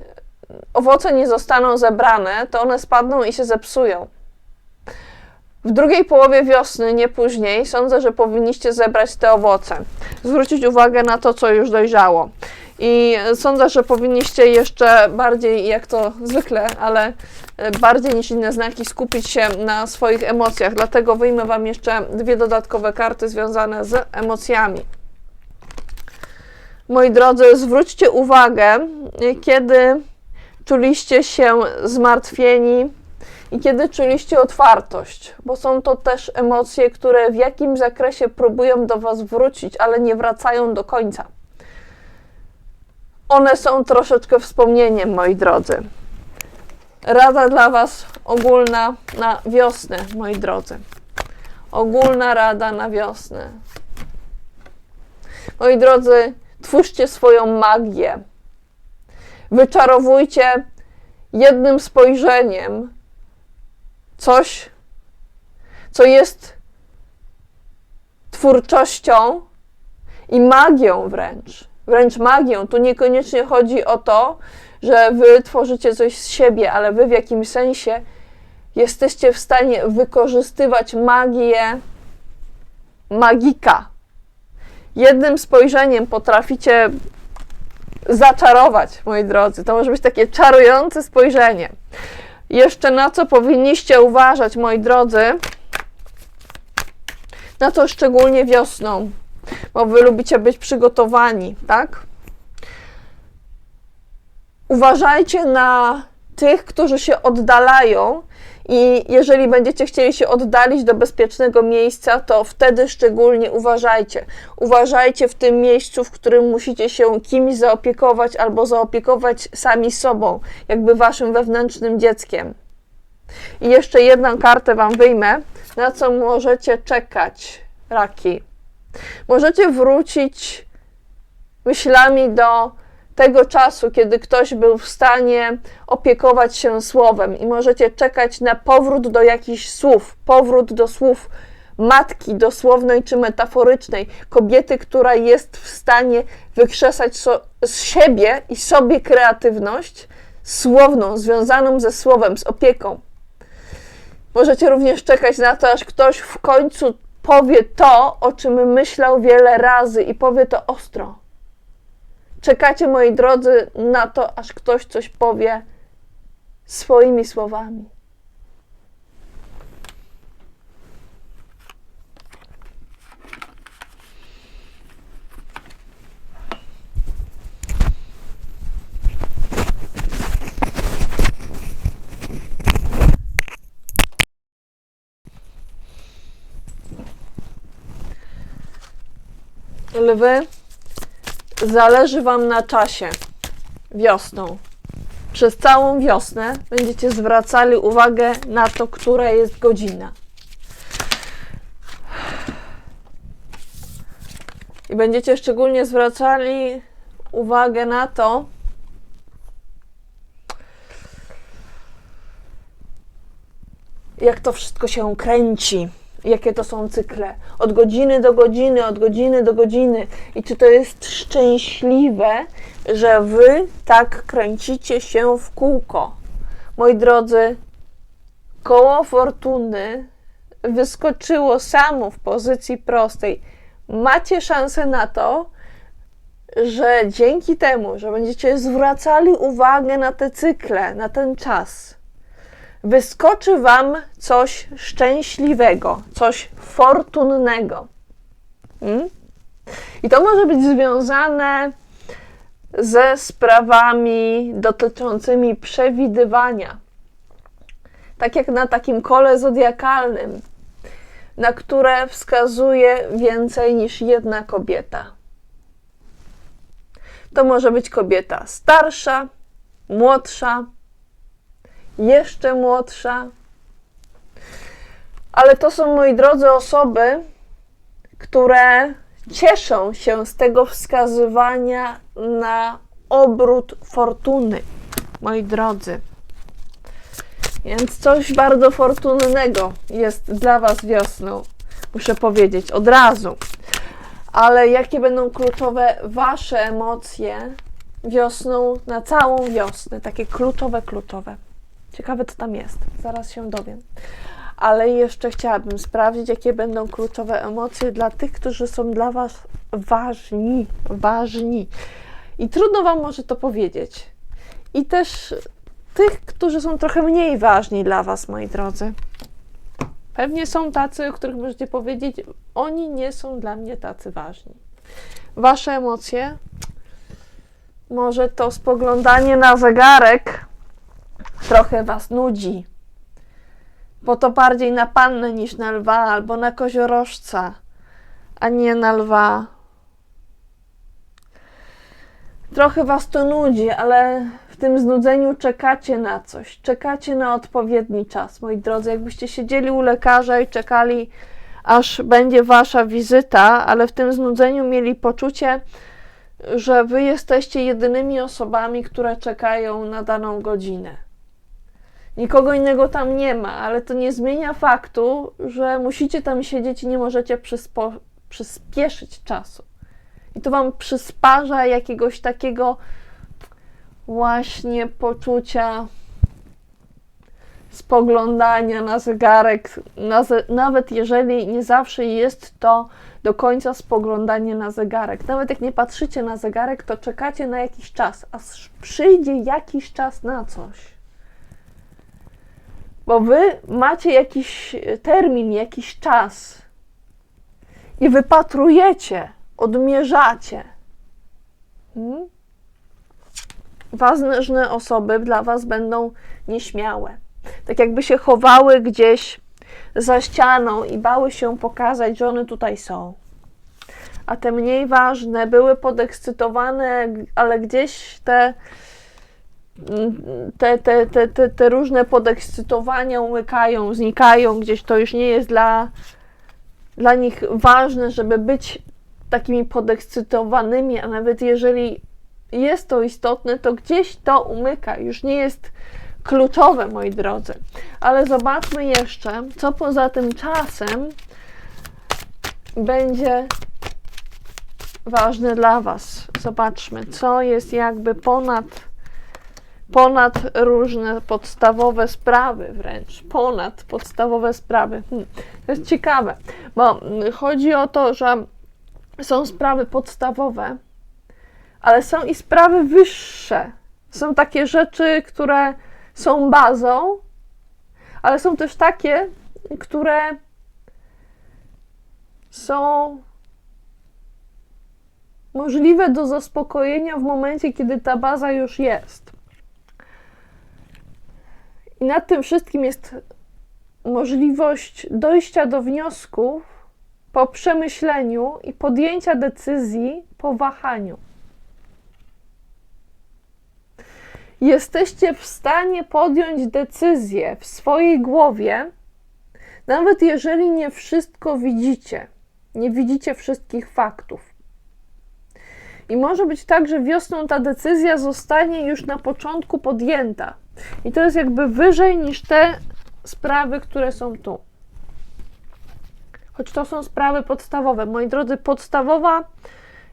owoce nie zostaną zebrane, to one spadną i się zepsują. W drugiej połowie wiosny, nie później, sądzę, że powinniście zebrać te owoce. Zwrócić uwagę na to, co już dojrzało. I sądzę, że powinniście jeszcze bardziej, jak to zwykle, ale bardziej niż inne znaki, skupić się na swoich emocjach. Dlatego wyjmę wam jeszcze dwie dodatkowe karty związane z emocjami. Moi drodzy, zwróćcie uwagę, kiedy czuliście się zmartwieni i kiedy czuliście otwartość, bo są to też emocje, które w jakimś zakresie próbują do Was wrócić, ale nie wracają do końca. One są troszeczkę wspomnieniem, moi drodzy. Rada dla Was ogólna na wiosnę, moi drodzy. Ogólna rada na wiosnę. Moi drodzy, twórzcie swoją magię. Wyczarowujcie jednym spojrzeniem coś, co jest twórczością i magią wręcz magią. Tu niekoniecznie chodzi o to, że wy tworzycie coś z siebie, ale wy w jakimś sensie jesteście w stanie wykorzystywać magię magika. Jednym spojrzeniem potraficie zaczarować, moi drodzy. To może być takie czarujące spojrzenie. Jeszcze na co powinniście uważać, moi drodzy, na to szczególnie wiosną, bo wy lubicie być przygotowani, tak? Uważajcie na tych, którzy się oddalają i jeżeli będziecie chcieli się oddalić do bezpiecznego miejsca, to wtedy szczególnie uważajcie. Uważajcie w tym miejscu, w którym musicie się kimś zaopiekować albo zaopiekować sami sobą, jakby waszym wewnętrznym dzieckiem. I jeszcze jedną kartę wam wyjmę, na co możecie czekać, raki. Możecie wrócić myślami do tego czasu, kiedy ktoś był w stanie opiekować się słowem i możecie czekać na powrót do jakichś słów, powrót do słów matki, dosłownej czy metaforycznej, kobiety, która jest w stanie wykrzesać z siebie i sobie kreatywność słowną, związaną ze słowem, z opieką. Możecie również czekać na to, aż ktoś w końcu powie to, o czym myślał wiele razy i powie to ostro. Czekacie, moi drodzy, na to, aż ktoś coś powie swoimi słowami. Lwy, zależy wam na czasie wiosną. Przez całą wiosnę będziecie zwracali uwagę na to, która jest godzina. I będziecie szczególnie zwracali uwagę na to, jak to wszystko się kręci. Jakie to są cykle. Od godziny do godziny, od godziny do godziny. I czy to jest szczęśliwe, że wy tak kręcicie się w kółko? Moi drodzy, koło fortuny wyskoczyło samo w pozycji prostej. Macie szansę na to, że dzięki temu, że będziecie zwracali uwagę na te cykle, na ten czas, wyskoczy wam coś szczęśliwego, coś fortunnego. I to może być związane ze sprawami dotyczącymi przewidywania. Tak jak na takim kole zodiakalnym, na które wskazuje więcej niż jedna kobieta. To może być kobieta starsza, młodsza, jeszcze młodsza. Ale to są, moi drodzy, osoby, które cieszą się z tego wskazywania na obrót fortuny, moi drodzy. Więc coś bardzo fortunnego jest dla was wiosną, muszę powiedzieć od razu. Ale jakie będą kluczowe wasze emocje wiosną, na całą wiosnę, takie kluczowe. Ciekawe, co tam jest. Zaraz się dowiem. Ale jeszcze chciałabym sprawdzić, jakie będą kluczowe emocje dla tych, którzy są dla was ważni. I trudno wam może to powiedzieć. I też tych, którzy są trochę mniej ważni dla was, moi drodzy. Pewnie są tacy, o których możecie powiedzieć, oni nie są dla mnie tacy ważni. Wasze emocje Może to spoglądanie na zegarek trochę was nudzi, bo to bardziej na pannę niż na lwa albo na koziorożca, a nie na lwa. Trochę was to nudzi, ale w tym znudzeniu czekacie na coś, czekacie na odpowiedni czas, moi drodzy. Jakbyście siedzieli u lekarza i czekali, aż będzie wasza wizyta, ale w tym znudzeniu mieli poczucie, że wy jesteście jedynymi osobami, które czekają na daną godzinę. Nikogo innego tam nie ma, ale to nie zmienia faktu, że musicie tam siedzieć i nie możecie przyspieszyć czasu. I to wam przysparza jakiegoś takiego właśnie poczucia spoglądania na zegarek, nawet jeżeli nie zawsze jest to do końca spoglądanie na zegarek. Nawet jak nie patrzycie na zegarek, to czekacie na jakiś czas, aż przyjdzie jakiś czas na coś. Bo wy macie jakiś termin, jakiś czas i wypatrujecie, odmierzacie. Ważne osoby dla was będą nieśmiałe. Tak jakby się chowały gdzieś za ścianą i bały się pokazać, że one tutaj są. A te mniej ważne były podekscytowane, ale gdzieś te różne podekscytowania umykają, znikają, gdzieś to już nie jest dla nich ważne, żeby być takimi podekscytowanymi, a nawet jeżeli jest to istotne, to gdzieś to umyka, już nie jest kluczowe, moi drodzy. Ale zobaczmy jeszcze, co poza tym czasem będzie ważne dla was. Zobaczmy, co jest jakby ponad różne podstawowe sprawy wręcz. Ponad podstawowe sprawy. To jest ciekawe, bo chodzi o to, że są sprawy podstawowe, ale są i sprawy wyższe. Są takie rzeczy, które są bazą, ale są też takie, które są możliwe do zaspokojenia w momencie, kiedy ta baza już jest. I nad tym wszystkim jest możliwość dojścia do wniosków po przemyśleniu i podjęcia decyzji po wahaniu. Jesteście w stanie podjąć decyzję w swojej głowie, nawet jeżeli nie wszystko widzicie, nie widzicie wszystkich faktów. I może być tak, że wiosną ta decyzja zostanie już na początku podjęta. I to jest jakby wyżej niż te sprawy, które są tu. Choć to są sprawy podstawowe. Moi drodzy, podstawowa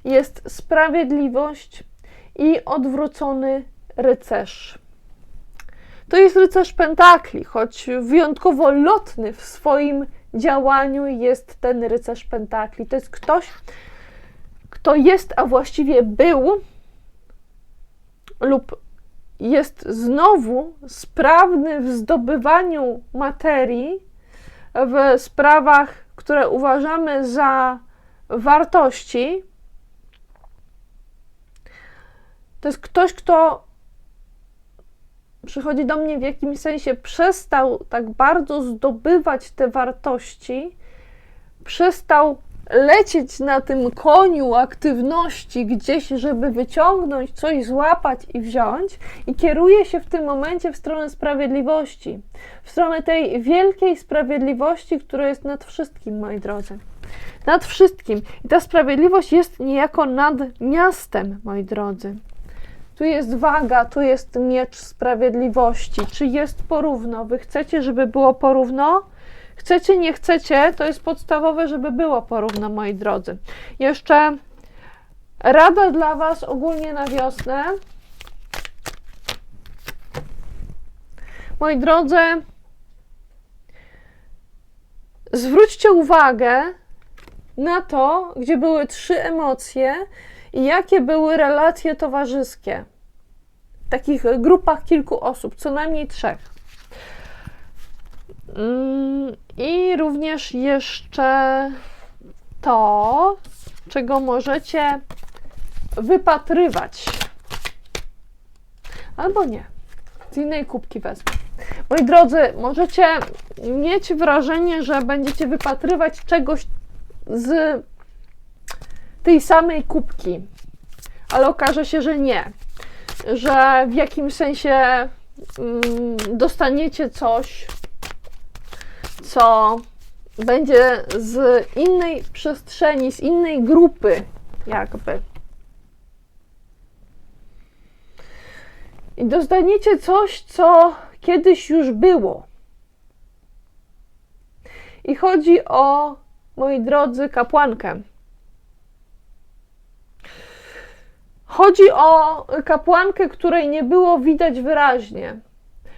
jest sprawiedliwość i odwrócony rycerz. To jest rycerz pentakli, choć wyjątkowo lotny w swoim działaniu jest ten rycerz pentakli. To jest ktoś, kto jest, a właściwie był lub jest znowu sprawny w zdobywaniu materii w sprawach, które uważamy za wartości. To jest ktoś, kto przychodzi do mnie w jakimś sensie, przestał tak bardzo zdobywać te wartości, przestał lecieć na tym koniu aktywności gdzieś, żeby wyciągnąć coś, złapać i wziąć, i kieruje się w tym momencie w stronę sprawiedliwości, w stronę tej wielkiej sprawiedliwości, która jest nad wszystkim, moi drodzy. Nad wszystkim. I ta sprawiedliwość jest niejako nad miastem, moi drodzy. Tu jest waga, tu jest miecz sprawiedliwości. Czy jest porówno? Wy chcecie, żeby było porówno? Chcecie, nie chcecie, to jest podstawowe, żeby było porówno, moi drodzy. Jeszcze rada dla was ogólnie na wiosnę. Moi drodzy, zwróćcie uwagę na to, gdzie były 3 emocje i jakie były relacje towarzyskie. W takich grupach kilku osób, co najmniej 3. I również jeszcze to, czego możecie wypatrywać albo nie. Z innej kubki wezmę. Moi drodzy, możecie mieć wrażenie, że będziecie wypatrywać czegoś z tej samej kubki, ale okaże się, że nie. Że w jakimś sensie dostaniecie coś, co będzie z innej przestrzeni, z innej grupy jakby. I dostaniecie coś, co kiedyś już było. I chodzi o, moi drodzy, kapłankę. Chodzi o kapłankę, której nie było widać wyraźnie,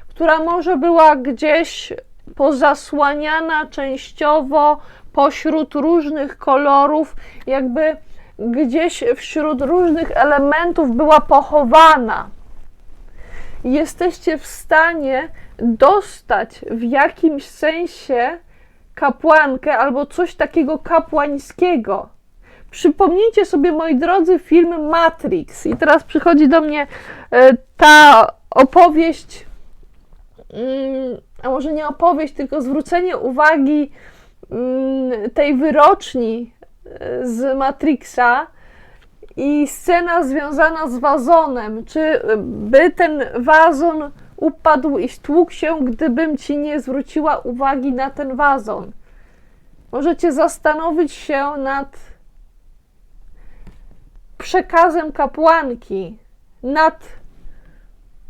która może była gdzieś pozasłaniana częściowo pośród różnych kolorów, jakby gdzieś wśród różnych elementów była pochowana. Jesteście w stanie dostać w jakimś sensie kapłankę albo coś takiego kapłańskiego. Przypomnijcie sobie, moi drodzy, film Matrix. I teraz przychodzi do mnie ta opowieść, a może nie opowieść, tylko zwrócenie uwagi tej wyroczni z Matrixa i scena związana z wazonem. Czy by ten wazon upadł i stłukł się, gdybym ci nie zwróciła uwagi na ten wazon? Możecie zastanowić się nad przekazem kapłanki, nad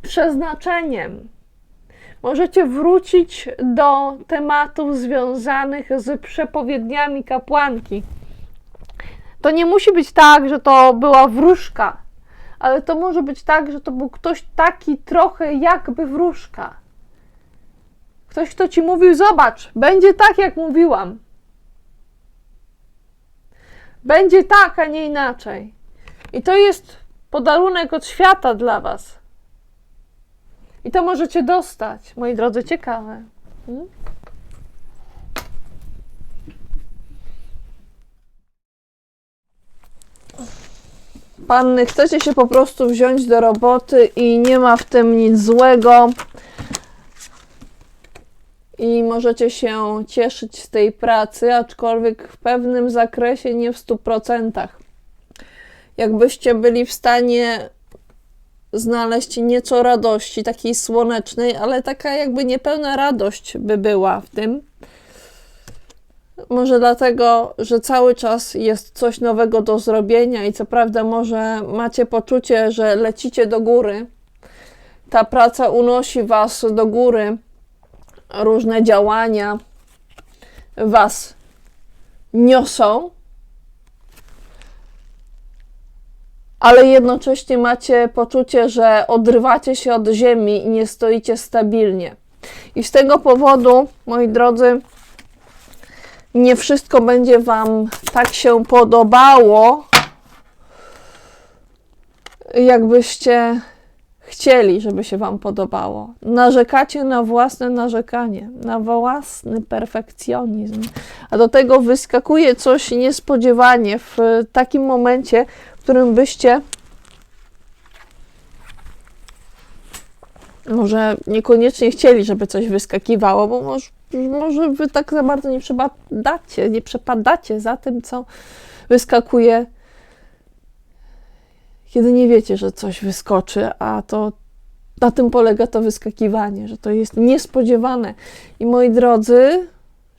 przeznaczeniem. Możecie wrócić do tematów związanych z przepowiedniami kapłanki. To nie musi być tak, że to była wróżka, ale to może być tak, że to był ktoś taki trochę jakby wróżka. Ktoś, kto ci mówił, zobacz, będzie tak, jak mówiłam. Będzie tak, a nie inaczej. I to jest podarunek od świata dla was. I to możecie dostać, moi drodzy, ciekawe. Panny, chcecie się po prostu wziąć do roboty i nie ma w tym nic złego. I możecie się cieszyć z tej pracy, aczkolwiek w pewnym zakresie nie w 100%. Jakbyście byli w stanie znaleźć nieco radości, takiej słonecznej, ale taka jakby niepełna radość by była w tym. Może dlatego, że cały czas jest coś nowego do zrobienia i co prawda może macie poczucie, że lecicie do góry. Ta praca unosi was do góry. Różne działania was niosą, ale jednocześnie macie poczucie, że odrywacie się od ziemi i nie stoicie stabilnie. I z tego powodu, moi drodzy, nie wszystko będzie wam tak się podobało, jakbyście chcieli, żeby się wam podobało. Narzekacie na własne narzekanie, na własny perfekcjonizm, a do tego wyskakuje coś niespodziewanie w takim momencie, w którym byście może niekoniecznie chcieli, żeby coś wyskakiwało, bo może wy tak za bardzo nie przepadacie za tym, co wyskakuje, kiedy nie wiecie, że coś wyskoczy, a to na tym polega to wyskakiwanie, że to jest niespodziewane. I moi drodzy,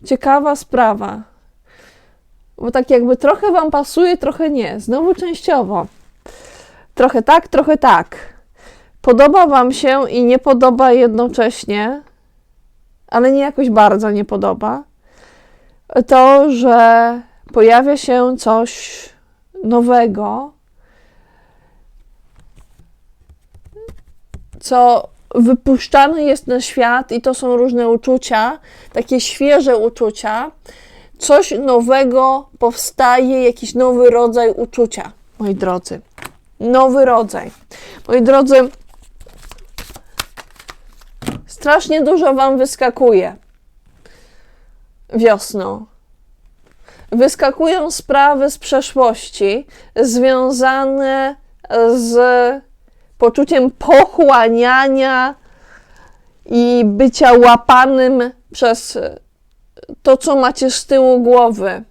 ciekawa sprawa, bo tak jakby trochę wam pasuje, trochę nie, znowu częściowo. Trochę tak, trochę tak. Podoba wam się i nie podoba jednocześnie, ale nie jakoś bardzo nie podoba, to, że pojawia się coś nowego, co wypuszczane jest na świat i to są różne uczucia, takie świeże uczucia, coś nowego powstaje, jakiś nowy rodzaj uczucia, moi drodzy. Nowy rodzaj. Moi drodzy, strasznie dużo wam wyskakuje wiosną. Wyskakują sprawy z przeszłości związane z poczuciem pochłaniania i bycia łapanym przez to, co macie z tyłu głowy.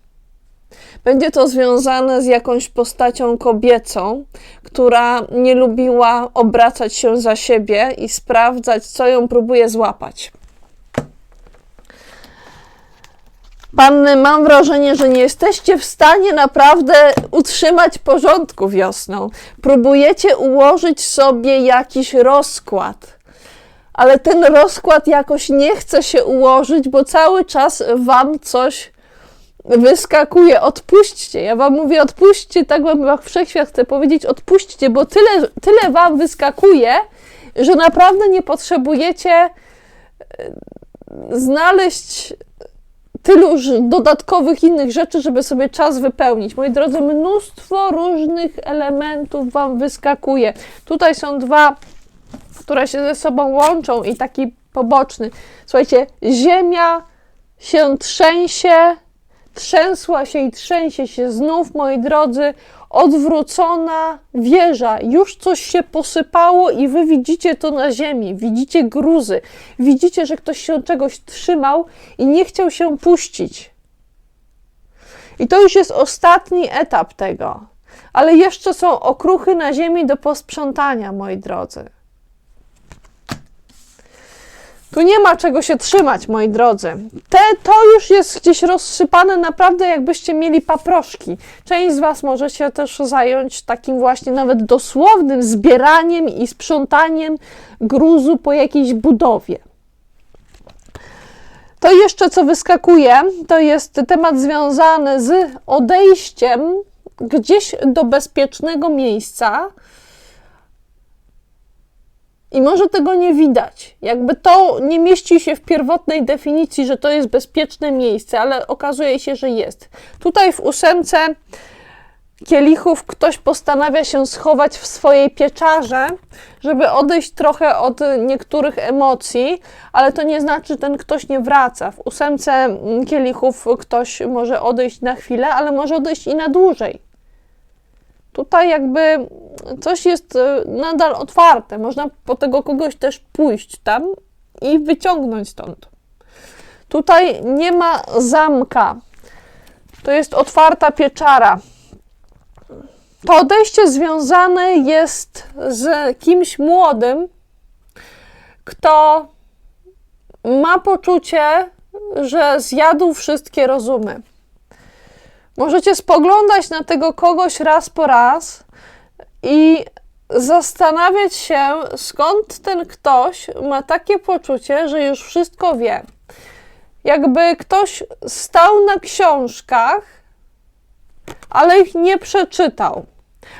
Będzie to związane z jakąś postacią kobiecą, która nie lubiła obracać się za siebie i sprawdzać, co ją próbuje złapać. Panny, mam wrażenie, że nie jesteście w stanie naprawdę utrzymać porządku wiosną. Próbujecie ułożyć sobie jakiś rozkład, ale ten rozkład jakoś nie chce się ułożyć, bo cały czas wam coś wyskakuje. Odpuśćcie. Ja wam mówię, odpuśćcie, tak wam wszechświat chce powiedzieć, odpuśćcie, bo tyle wam wyskakuje, że naprawdę nie potrzebujecie znaleźć tylu dodatkowych innych rzeczy, żeby sobie czas wypełnić. Moi drodzy, mnóstwo różnych elementów wam wyskakuje. Tutaj są dwa, które się ze sobą łączą i taki poboczny. Słuchajcie, ziemia się trzęsie, trzęsła się i trzęsie się znów, moi drodzy, odwrócona wieża. Już coś się posypało i wy widzicie to na ziemi, widzicie gruzy, widzicie, że ktoś się czegoś trzymał i nie chciał się puścić. I to już jest ostatni etap tego. Ale jeszcze są okruchy na ziemi do posprzątania, moi drodzy. Tu nie ma czego się trzymać, moi drodzy. To już jest gdzieś rozsypane naprawdę, jakbyście mieli paproszki. Część z was może się też zająć takim właśnie nawet dosłownym zbieraniem i sprzątaniem gruzu po jakiejś budowie. To jeszcze, co wyskakuje, to jest temat związany z odejściem gdzieś do bezpiecznego miejsca. I może tego nie widać. Jakby to nie mieści się w pierwotnej definicji, że to jest bezpieczne miejsce, ale okazuje się, że jest. Tutaj w 8 kielichów ktoś postanawia się schować w swojej pieczarze, żeby odejść trochę od niektórych emocji, ale to nie znaczy, że ten ktoś nie wraca. W 8 kielichów ktoś może odejść na chwilę, ale może odejść i na dłużej. Tutaj jakby coś jest nadal otwarte. Można po tego kogoś też pójść tam i wyciągnąć stąd. Tutaj nie ma zamka. To jest otwarta pieczara. To odejście związane jest z kimś młodym, kto ma poczucie, że zjadł wszystkie rozumy. Możecie spoglądać na tego kogoś raz po raz i zastanawiać się, skąd ten ktoś ma takie poczucie, że już wszystko wie. Jakby ktoś stał na książkach, ale ich nie przeczytał.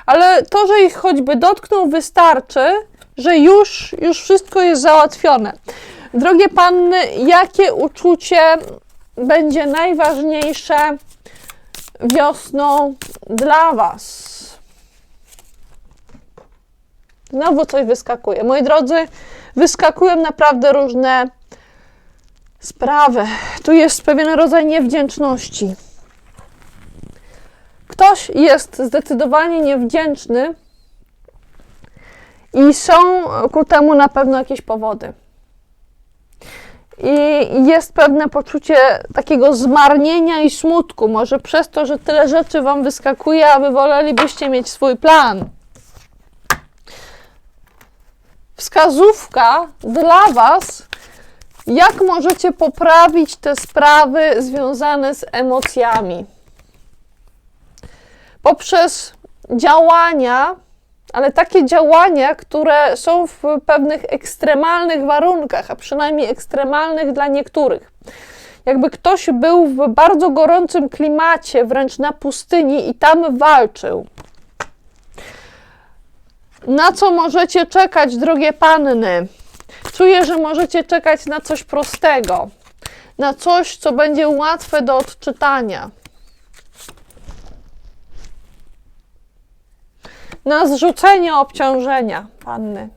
Ale to, że ich choćby dotknął, wystarczy, że już wszystko jest załatwione. Drogie panny, jakie uczucie będzie najważniejsze wiosną dla was? Znowu coś wyskakuje. Moi drodzy, wyskakują naprawdę różne sprawy. Tu jest pewien rodzaj niewdzięczności. Ktoś jest zdecydowanie niewdzięczny i są ku temu na pewno jakieś powody. I jest pewne poczucie takiego zmarnienia i smutku. Może przez to, że tyle rzeczy wam wyskakuje, a wy wolelibyście mieć swój plan. Wskazówka dla was, jak możecie poprawić te sprawy związane z emocjami. Poprzez działania, ale takie działania, które są w pewnych ekstremalnych warunkach, a przynajmniej ekstremalnych dla niektórych. Jakby ktoś był w bardzo gorącym klimacie, wręcz na pustyni i tam walczył. Na co możecie czekać, drogie panny? Czuję, że możecie czekać na coś prostego, na coś, co będzie łatwe do odczytania. Na zrzucenie obciążenia, panny.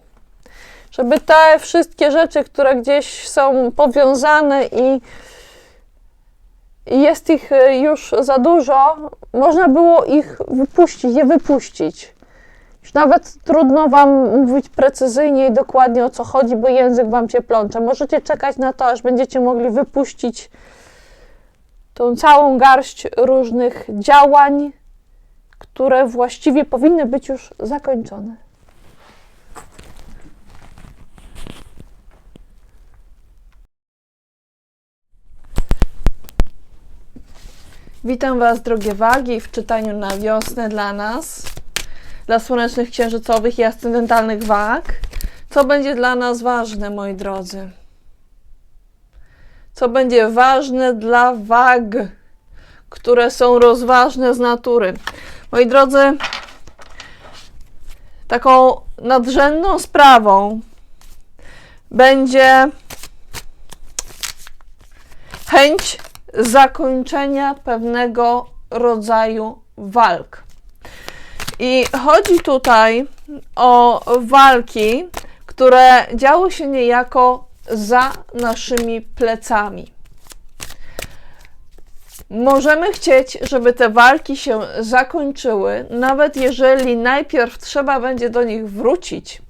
Żeby te wszystkie rzeczy, które gdzieś są powiązane i jest ich już za dużo, można było je wypuścić. Już nawet trudno Wam mówić precyzyjnie i dokładnie, o co chodzi, bo język Wam się plącze. Możecie czekać na to, aż będziecie mogli wypuścić tą całą garść różnych działań, które właściwie powinny być już zakończone. Witam Was, drogie wagi, w czytaniu na wiosnę dla nas, dla słonecznych, księżycowych i ascendentalnych wag. Co będzie dla nas ważne, moi drodzy? Co będzie ważne dla wag, które są rozważne z natury? Moi drodzy, taką nadrzędną sprawą będzie chęć zakończenia pewnego rodzaju walk. I chodzi tutaj o walki, które działy się niejako za naszymi plecami. Możemy chcieć, żeby te walki się zakończyły, nawet jeżeli najpierw trzeba będzie do nich wrócić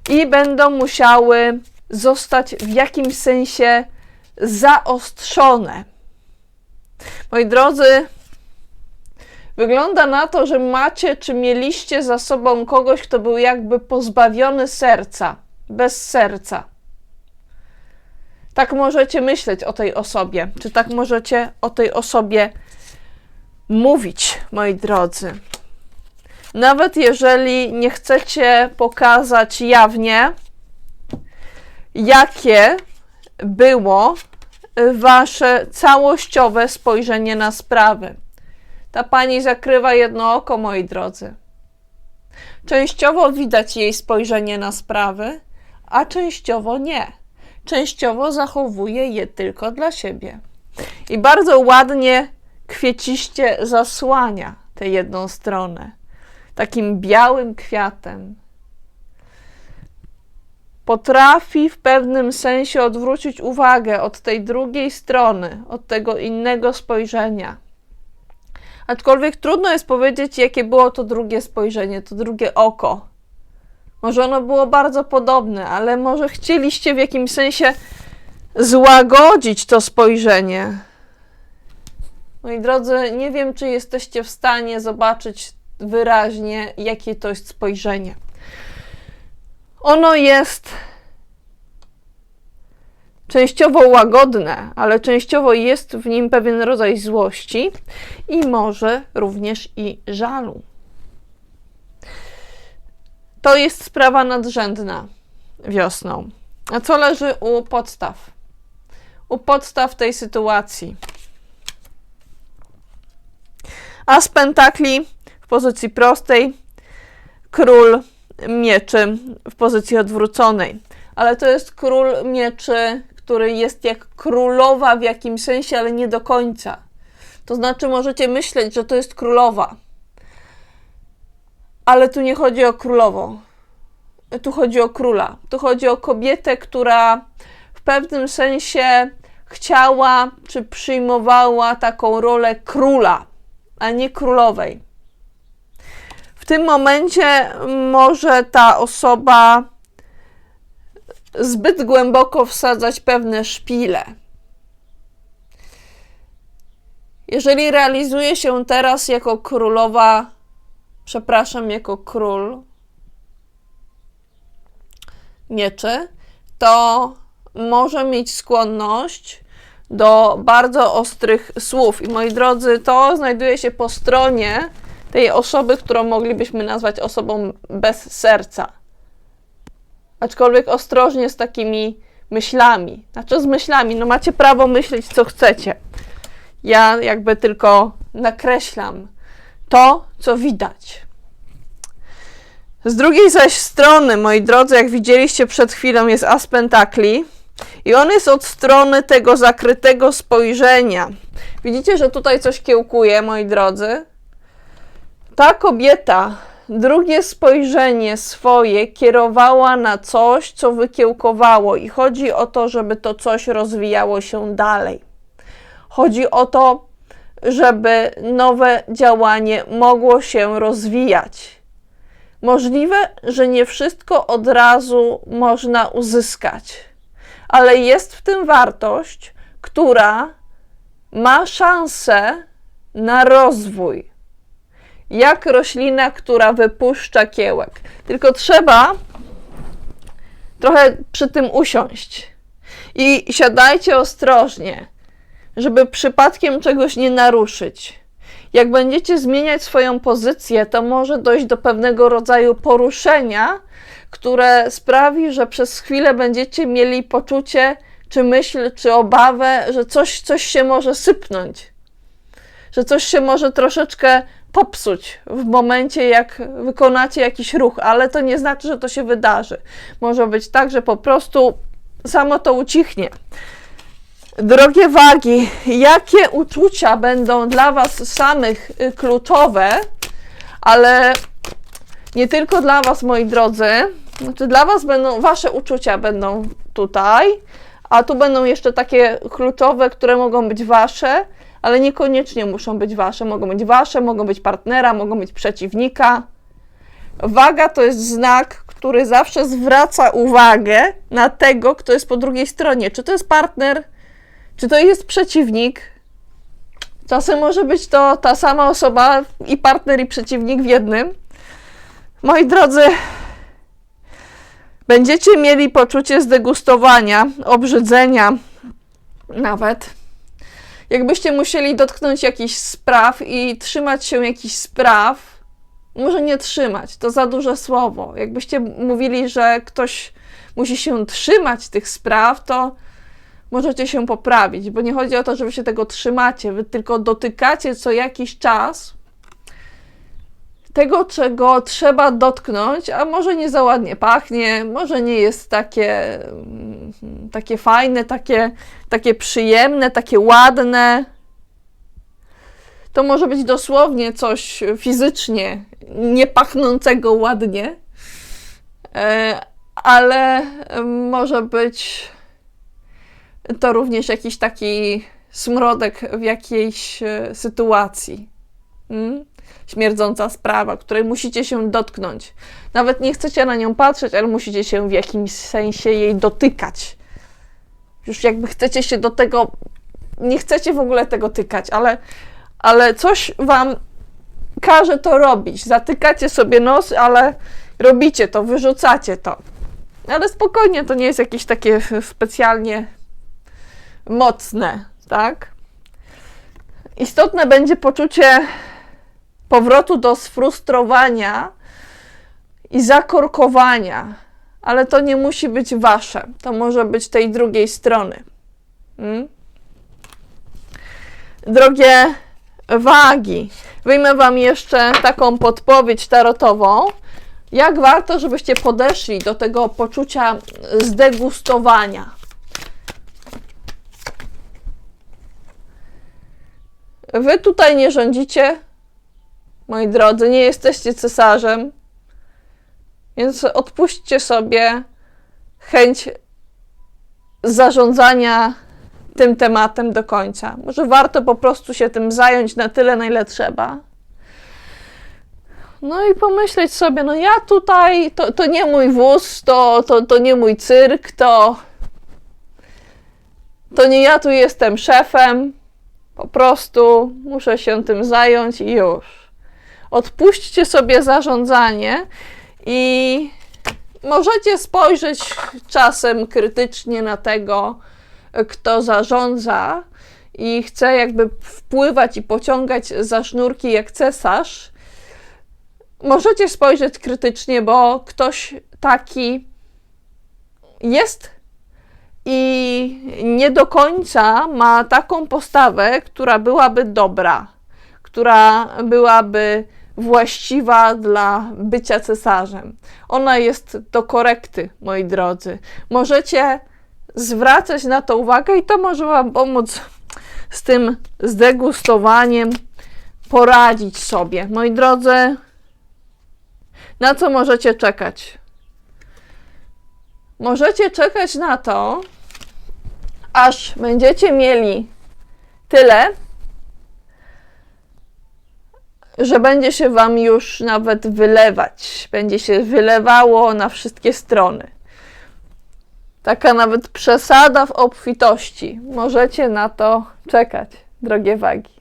i będą musiały zostać w jakimś sensie zaostrzone. Moi drodzy, wygląda na to, że macie czy mieliście za sobą kogoś, kto był jakby pozbawiony serca, bez serca. Tak możecie myśleć o tej osobie, czy tak możecie o tej osobie mówić, moi drodzy. Nawet jeżeli nie chcecie pokazać jawnie, jakie było wasze całościowe spojrzenie na sprawy. Ta pani zakrywa jedno oko, moi drodzy. Częściowo widać jej spojrzenie na sprawy, a częściowo nie. Częściowo zachowuje je tylko dla siebie. I bardzo ładnie, kwieciście zasłania tę jedną stronę. Takim białym kwiatem. Potrafi w pewnym sensie odwrócić uwagę od tej drugiej strony, od tego innego spojrzenia. Aczkolwiek trudno jest powiedzieć, jakie było to drugie spojrzenie, to drugie oko. Może ono było bardzo podobne, ale może chcieliście w jakimś sensie złagodzić to spojrzenie. Moi drodzy, nie wiem, czy jesteście w stanie zobaczyć wyraźnie, jakie to jest spojrzenie. Ono jest częściowo łagodne, ale częściowo jest w nim pewien rodzaj złości i może również i żalu. To jest sprawa nadrzędna wiosną. A co leży u podstaw? U podstaw tej sytuacji. As pentakli w pozycji prostej, król mieczy w pozycji odwróconej. Ale to jest król mieczy, który jest jak królowa w jakimś sensie, ale nie do końca. To znaczy możecie myśleć, że to jest królowa. Ale tu nie chodzi o królową. Tu chodzi o króla. Tu chodzi o kobietę, która w pewnym sensie chciała czy przyjmowała taką rolę króla, a nie królowej. W tym momencie może ta osoba zbyt głęboko wsadzać pewne szpile. Jeżeli realizuje się teraz jako królowa, jako król mieczy, to może mieć skłonność do bardzo ostrych słów. I moi drodzy, to znajduje się po stronie tej osoby, którą moglibyśmy nazwać osobą bez serca. Aczkolwiek ostrożnie z takimi myślami. Znaczy z myślami, no macie prawo myśleć, co chcecie. Ja jakby tylko nakreślam to, co widać. Z drugiej zaś strony, moi drodzy, jak widzieliście przed chwilą, jest as pentakli i on jest od strony tego zakrytego spojrzenia. Widzicie, że tutaj coś kiełkuje, moi drodzy? Ta kobieta drugie spojrzenie swoje kierowała na coś, co wykiełkowało i chodzi o to, żeby to coś rozwijało się dalej. Chodzi o to, żeby nowe działanie mogło się rozwijać. Możliwe, że nie wszystko od razu można uzyskać, ale jest w tym wartość, która ma szansę na rozwój. Jak roślina, która wypuszcza kiełek. Tylko trzeba trochę przy tym usiąść. I siadajcie ostrożnie, żeby przypadkiem czegoś nie naruszyć. Jak będziecie zmieniać swoją pozycję, to może dojść do pewnego rodzaju poruszenia, które sprawi, że przez chwilę będziecie mieli poczucie, czy myśl, czy obawę, że coś się może sypnąć, że coś się może troszeczkę popsuć w momencie, jak wykonacie jakiś ruch, ale to nie znaczy, że to się wydarzy. Może być tak, że po prostu samo to ucichnie. Drogie wagi, jakie uczucia będą dla Was samych kluczowe, ale nie tylko dla Was, moi drodzy, znaczy dla Was będą, Wasze uczucia będą tutaj, a tu będą jeszcze takie kluczowe, które mogą być Wasze, ale niekoniecznie muszą być Wasze. Mogą być partnera, mogą być przeciwnika. Waga to jest znak, który zawsze zwraca uwagę na tego, kto jest po drugiej stronie. Czy to jest partner, czy to jest przeciwnik. Czasem może być to ta sama osoba, i partner, i przeciwnik w jednym. Moi drodzy, będziecie mieli poczucie zdegustowania, obrzydzenia nawet. Jakbyście musieli dotknąć jakichś spraw i trzymać się jakichś spraw, może nie trzymać, to za duże słowo. Jakbyście mówili, że ktoś musi się trzymać tych spraw, to możecie się poprawić, bo nie chodzi o to, że wy się tego trzymacie, wy tylko dotykacie co jakiś czas tego, czego trzeba dotknąć, a może nie za ładnie pachnie, może nie jest takie fajne, takie przyjemne, takie ładne. To może być dosłownie coś fizycznie nie pachnącego ładnie, ale może być to również jakiś taki smrodek w jakiejś sytuacji. Śmierdząca sprawa, której musicie się dotknąć. Nawet nie chcecie na nią patrzeć, ale musicie się w jakimś sensie jej dotykać. Już jakby chcecie się do tego, nie chcecie w ogóle tego tykać, ale coś wam każe to robić. Zatykacie sobie nos, ale robicie to, wyrzucacie to. Ale spokojnie, to nie jest jakieś takie specjalnie mocne, tak? Istotne będzie poczucie powrotu do sfrustrowania i zakorkowania, ale to nie musi być wasze, to może być tej drugiej strony. Drogie wagi, wyjmę wam jeszcze taką podpowiedź tarotową, jak warto, żebyście podeszli do tego poczucia zdegustowania. Wy tutaj nie rządzicie, moi drodzy, nie jesteście cesarzem, więc odpuśćcie sobie chęć zarządzania tym tematem do końca. Może warto po prostu się tym zająć na tyle, na ile trzeba. No i pomyśleć sobie, no ja tutaj, to nie mój wóz, to nie mój cyrk, to nie ja tu jestem szefem, po prostu muszę się tym zająć i już. Odpuśćcie sobie zarządzanie i możecie spojrzeć czasem krytycznie na tego, kto zarządza i chce jakby wpływać i pociągać za sznurki jak cesarz. Możecie spojrzeć krytycznie, bo ktoś taki jest i nie do końca ma taką postawę, która byłaby dobra, która byłaby właściwa dla bycia cesarzem. Ona jest do korekty, moi drodzy. Możecie zwracać na to uwagę i to może wam pomóc z tym zdegustowaniem, poradzić sobie. Moi drodzy, na co możecie czekać? Możecie czekać na to, aż będziecie mieli tyle, że będzie się wam już nawet wylewać. Będzie się wylewało na wszystkie strony. Taka nawet przesada w obfitości. Możecie na to czekać, drogie wagi.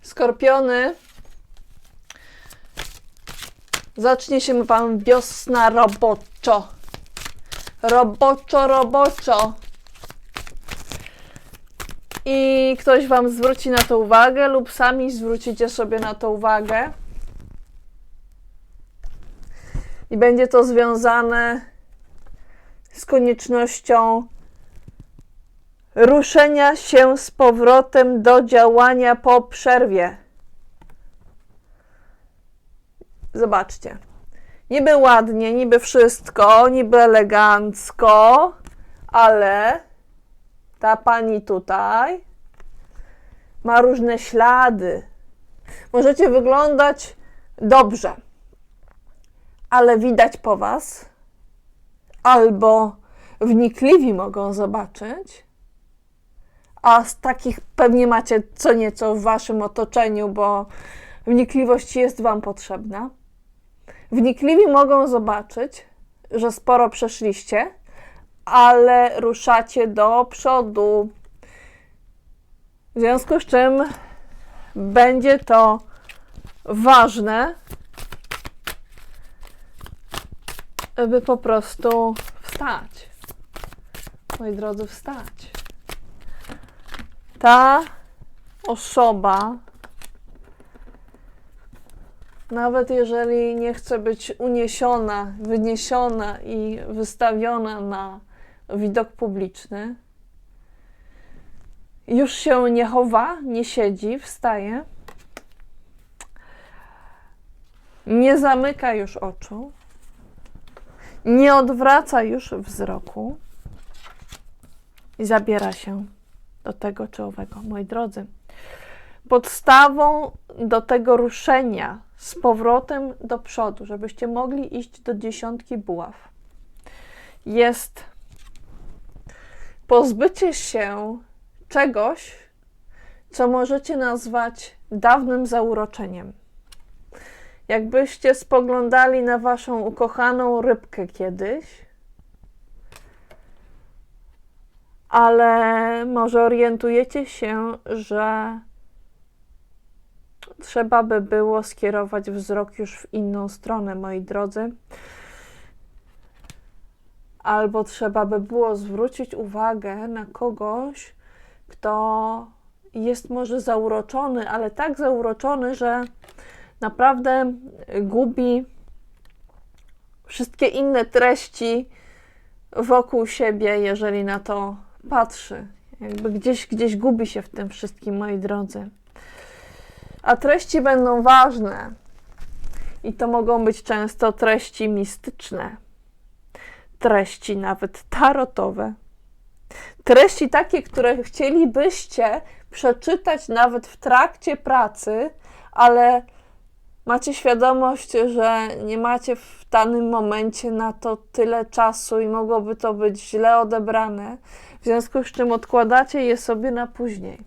Skorpiony. Zacznie się wam wiosna roboczo. Roboczo. I ktoś wam zwróci na to uwagę lub sami zwrócicie sobie na to uwagę. I będzie to związane z koniecznością ruszenia się z powrotem do działania po przerwie. Zobaczcie. Niby ładnie, niby wszystko, niby elegancko, ale ta pani tutaj ma różne ślady. Możecie wyglądać dobrze, ale widać po was, albo wnikliwi mogą zobaczyć, a z takich pewnie macie co nieco w waszym otoczeniu, bo wnikliwość jest wam potrzebna. Wnikliwi mogą zobaczyć, że sporo przeszliście, ale ruszacie do przodu. W związku z czym będzie to ważne, by po prostu wstać. Moi drodzy, wstać. Ta osoba, nawet jeżeli nie chce być uniesiona, wyniesiona i wystawiona na widok publiczny, już się nie chowa, nie siedzi, wstaje, nie zamyka już oczu, nie odwraca już wzroku i zabiera się do tego czy owego. Moi drodzy, podstawą do tego ruszenia z powrotem do przodu, żebyście mogli iść do 10 buław, jest pozbycie się czegoś, co możecie nazwać dawnym zauroczeniem. Jakbyście spoglądali na waszą ukochaną rybkę kiedyś, ale może orientujecie się, że trzeba by było skierować wzrok już w inną stronę, moi drodzy. Albo trzeba by było zwrócić uwagę na kogoś, kto jest może zauroczony, ale tak zauroczony, że naprawdę gubi wszystkie inne treści wokół siebie, jeżeli na to patrzy. Jakby gdzieś gubi się w tym wszystkim, moi drodzy. A treści będą ważne. I to mogą być często treści mistyczne. Treści nawet tarotowe. Treści takie, które chcielibyście przeczytać nawet w trakcie pracy, ale macie świadomość, że nie macie w danym momencie na to tyle czasu i mogłoby to być źle odebrane, w związku z czym odkładacie je sobie na później.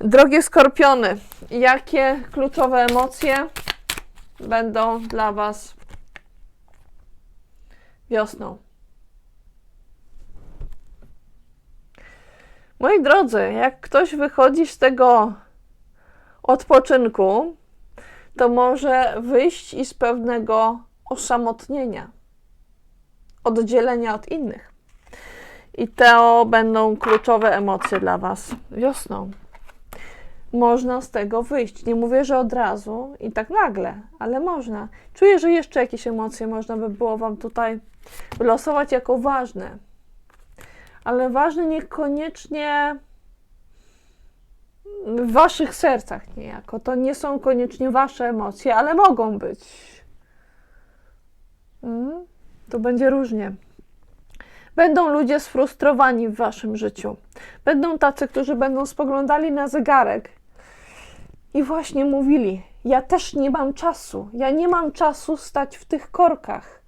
Drogie skorpiony, jakie kluczowe emocje będą dla was wiosną? Moi drodzy, jak ktoś wychodzi z tego odpoczynku, to może wyjść i z pewnego osamotnienia, oddzielenia od innych. I to będą kluczowe emocje dla was wiosną. Można z tego wyjść. Nie mówię, że od razu i tak nagle, ale można. Czuję, że jeszcze jakieś emocje można by było wam tutaj wylosować jako ważne. Ale ważne niekoniecznie w waszych sercach niejako. To nie są koniecznie wasze emocje, ale mogą być. To będzie różnie. Będą ludzie sfrustrowani w waszym życiu. Będą tacy, którzy będą spoglądali na zegarek i właśnie mówili: ja też nie mam czasu. Ja nie mam czasu stać w tych korkach.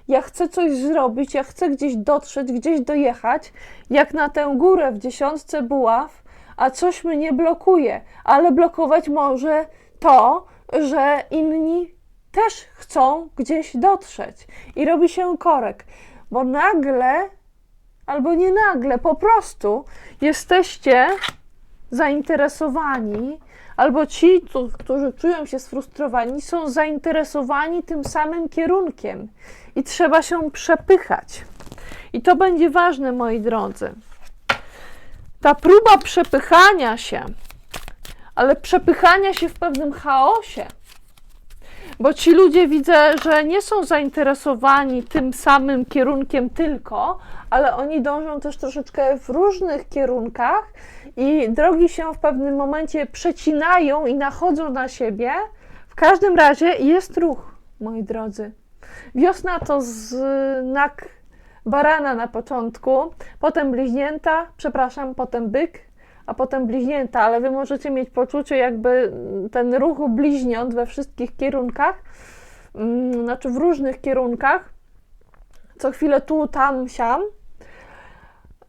ja chcę coś zrobić, ja chcę gdzieś dotrzeć, gdzieś dojechać, jak na tę górę w 10 buław, a coś mnie blokuje, ale blokować może to, że inni też chcą gdzieś dotrzeć i robi się korek, bo nagle, albo nie nagle, po prostu jesteście zainteresowani, albo ci, którzy czują się sfrustrowani, są zainteresowani tym samym kierunkiem i trzeba się przepychać. I to będzie ważne, moi drodzy. Ta próba przepychania się, ale przepychania się w pewnym chaosie, bo ci ludzie, widzę, że nie są zainteresowani tym samym kierunkiem tylko, ale oni dążą też troszeczkę w różnych kierunkach i drogi się w pewnym momencie przecinają i nachodzą na siebie. W każdym razie jest ruch, moi drodzy. Wiosna to znak barana na początku, potem bliźnięta, potem byk, a potem bliźnięta, ale wy możecie mieć poczucie, jakby ten ruch bliźniąt we wszystkich kierunkach, znaczy w różnych kierunkach, co chwilę tu, tam, siam,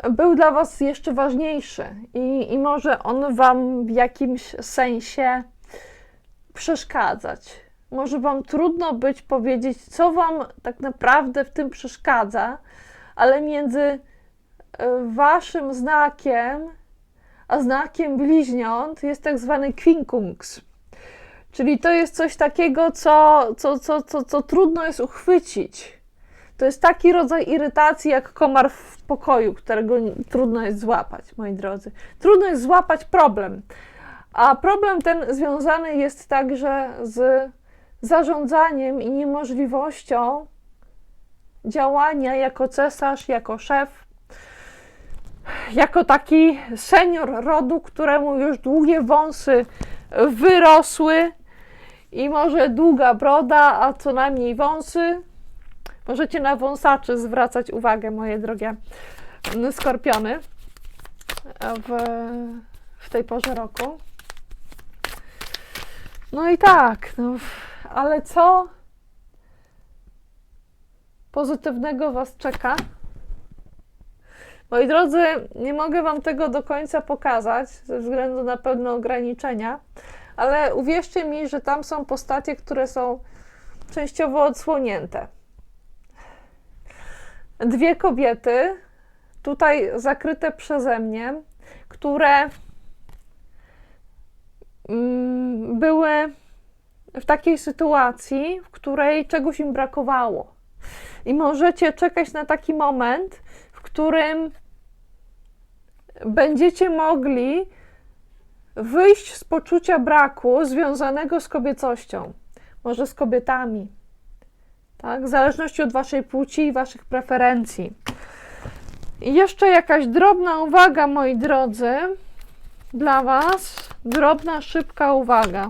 był dla was jeszcze ważniejszy i może on wam w jakimś sensie przeszkadzać. Może wam trudno być powiedzieć, co wam tak naprawdę w tym przeszkadza, ale między waszym znakiem a znakiem bliźniąt jest tak zwany quincunx. Czyli to jest coś takiego, co trudno jest uchwycić. To jest taki rodzaj irytacji jak komar w pokoju, którego trudno jest złapać, moi drodzy. Trudno jest złapać problem. A problem ten związany jest także z zarządzaniem i niemożliwością działania jako cesarz, jako szef, jako taki senior rodu, któremu już długie wąsy wyrosły i może długa broda, a co najmniej wąsy. Możecie na wąsaczy zwracać uwagę, moje drogie skorpiony, w tej porze roku. No i tak, no, ale co pozytywnego was czeka? Moi drodzy, nie mogę wam tego do końca pokazać ze względu na pewne ograniczenia, ale uwierzcie mi, że tam są postacie, które są częściowo odsłonięte. 2 kobiety, tutaj zakryte przeze mnie, które były w takiej sytuacji, w której czegoś im brakowało. I możecie czekać na taki moment, w którym będziecie mogli wyjść z poczucia braku związanego z kobiecością, może z kobietami, tak? W zależności od waszej płci i waszych preferencji. I jeszcze jakaś drobna uwaga, moi drodzy, dla was. Drobna, szybka uwaga.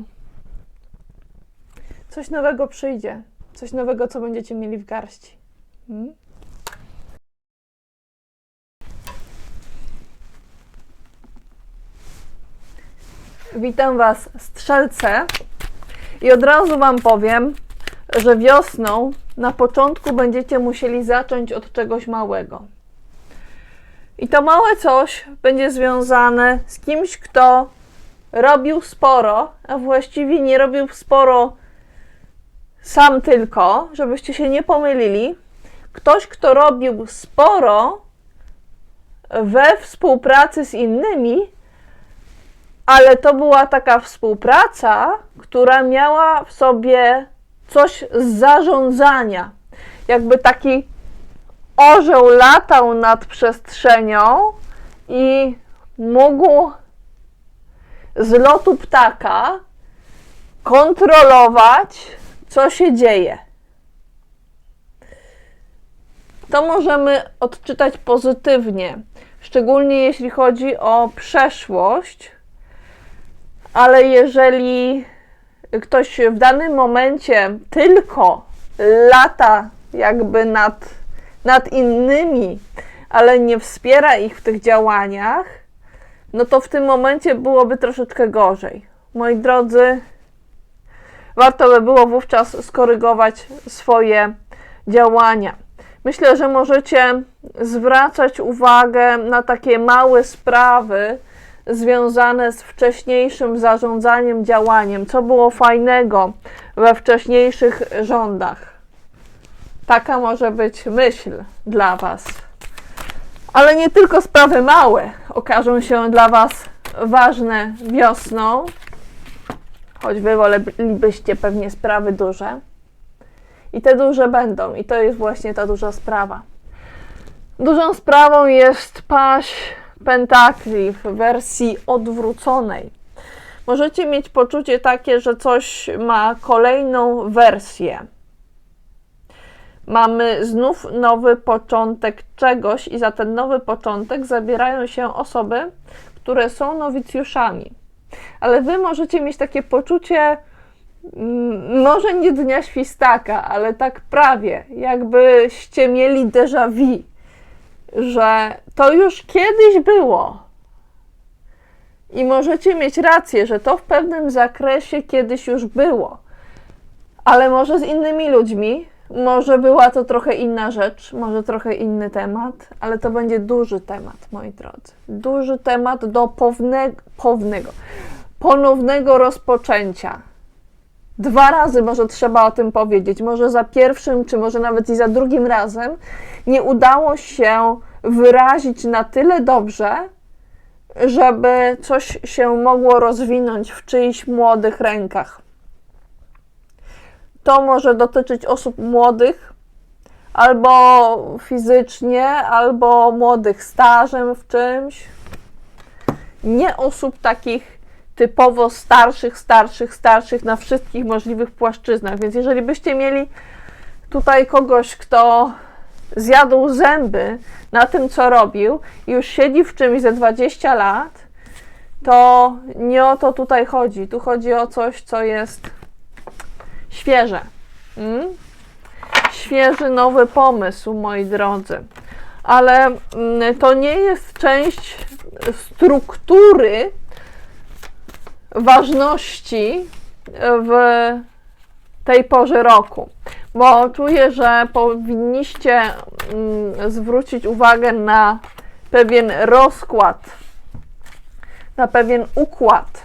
Coś nowego przyjdzie. Coś nowego, co będziecie mieli w garści. Witam was, strzelce. I od razu wam powiem, że wiosną na początku będziecie musieli zacząć od czegoś małego. I to małe coś będzie związane z kimś, kto robił sporo, a właściwie nie robił sporo sam tylko, żebyście się nie pomylili. Ktoś, kto robił sporo we współpracy z innymi, ale to była taka współpraca, która miała w sobie coś z zarządzania. Jakby taki orzeł latał nad przestrzenią i mógł z lotu ptaka kontrolować, co się dzieje. To możemy odczytać pozytywnie, szczególnie jeśli chodzi o przeszłość, ale jeżeli ktoś w danym momencie tylko lata jakby nad innymi, ale nie wspiera ich w tych działaniach, no to w tym momencie byłoby troszeczkę gorzej. Moi drodzy, warto by było wówczas skorygować swoje działania. Myślę, że możecie zwracać uwagę na takie małe sprawy związane z wcześniejszym zarządzaniem działaniem. Co było fajnego we wcześniejszych rządach. Taka może być myśl dla Was. Ale nie tylko sprawy małe okażą się dla Was ważne wiosną, choć Wy wolelibyście pewnie sprawy duże. I te duże będą. I to jest właśnie ta duża sprawa. Dużą sprawą jest paź pentakli w wersji odwróconej. Możecie mieć poczucie takie, że coś ma kolejną wersję. Mamy znów nowy początek czegoś i za ten nowy początek zabierają się osoby, które są nowicjuszami. Ale Wy możecie mieć takie poczucie, może nie dnia świstaka, ale tak prawie, jakbyście mieli déjà vu, że to już kiedyś było. I możecie mieć rację, że to w pewnym zakresie kiedyś już było. Ale może z innymi ludźmi, może była to trochę inna rzecz, może trochę inny temat, ale to będzie duży temat, moi drodzy. Duży temat do ponownego rozpoczęcia. 2 razy może trzeba o tym powiedzieć, może za pierwszym, czy może nawet i za drugim razem nie udało się wyrazić na tyle dobrze, żeby coś się mogło rozwinąć w czyichś młodych rękach. To może dotyczyć osób młodych, albo fizycznie, albo młodych stażem w czymś. Nie osób takich typowo starszych na wszystkich możliwych płaszczyznach. Więc jeżeli byście mieli tutaj kogoś, kto zjadł zęby na tym, co robił i już siedzi w czymś ze 20 lat, to nie o to tutaj chodzi. Tu chodzi o coś, co jest świeże. Świeży, nowy pomysł, moi drodzy. Ale to nie jest część struktury ważności w tej porze roku. Bo czuję, że powinniście zwrócić uwagę na pewien rozkład, na pewien układ.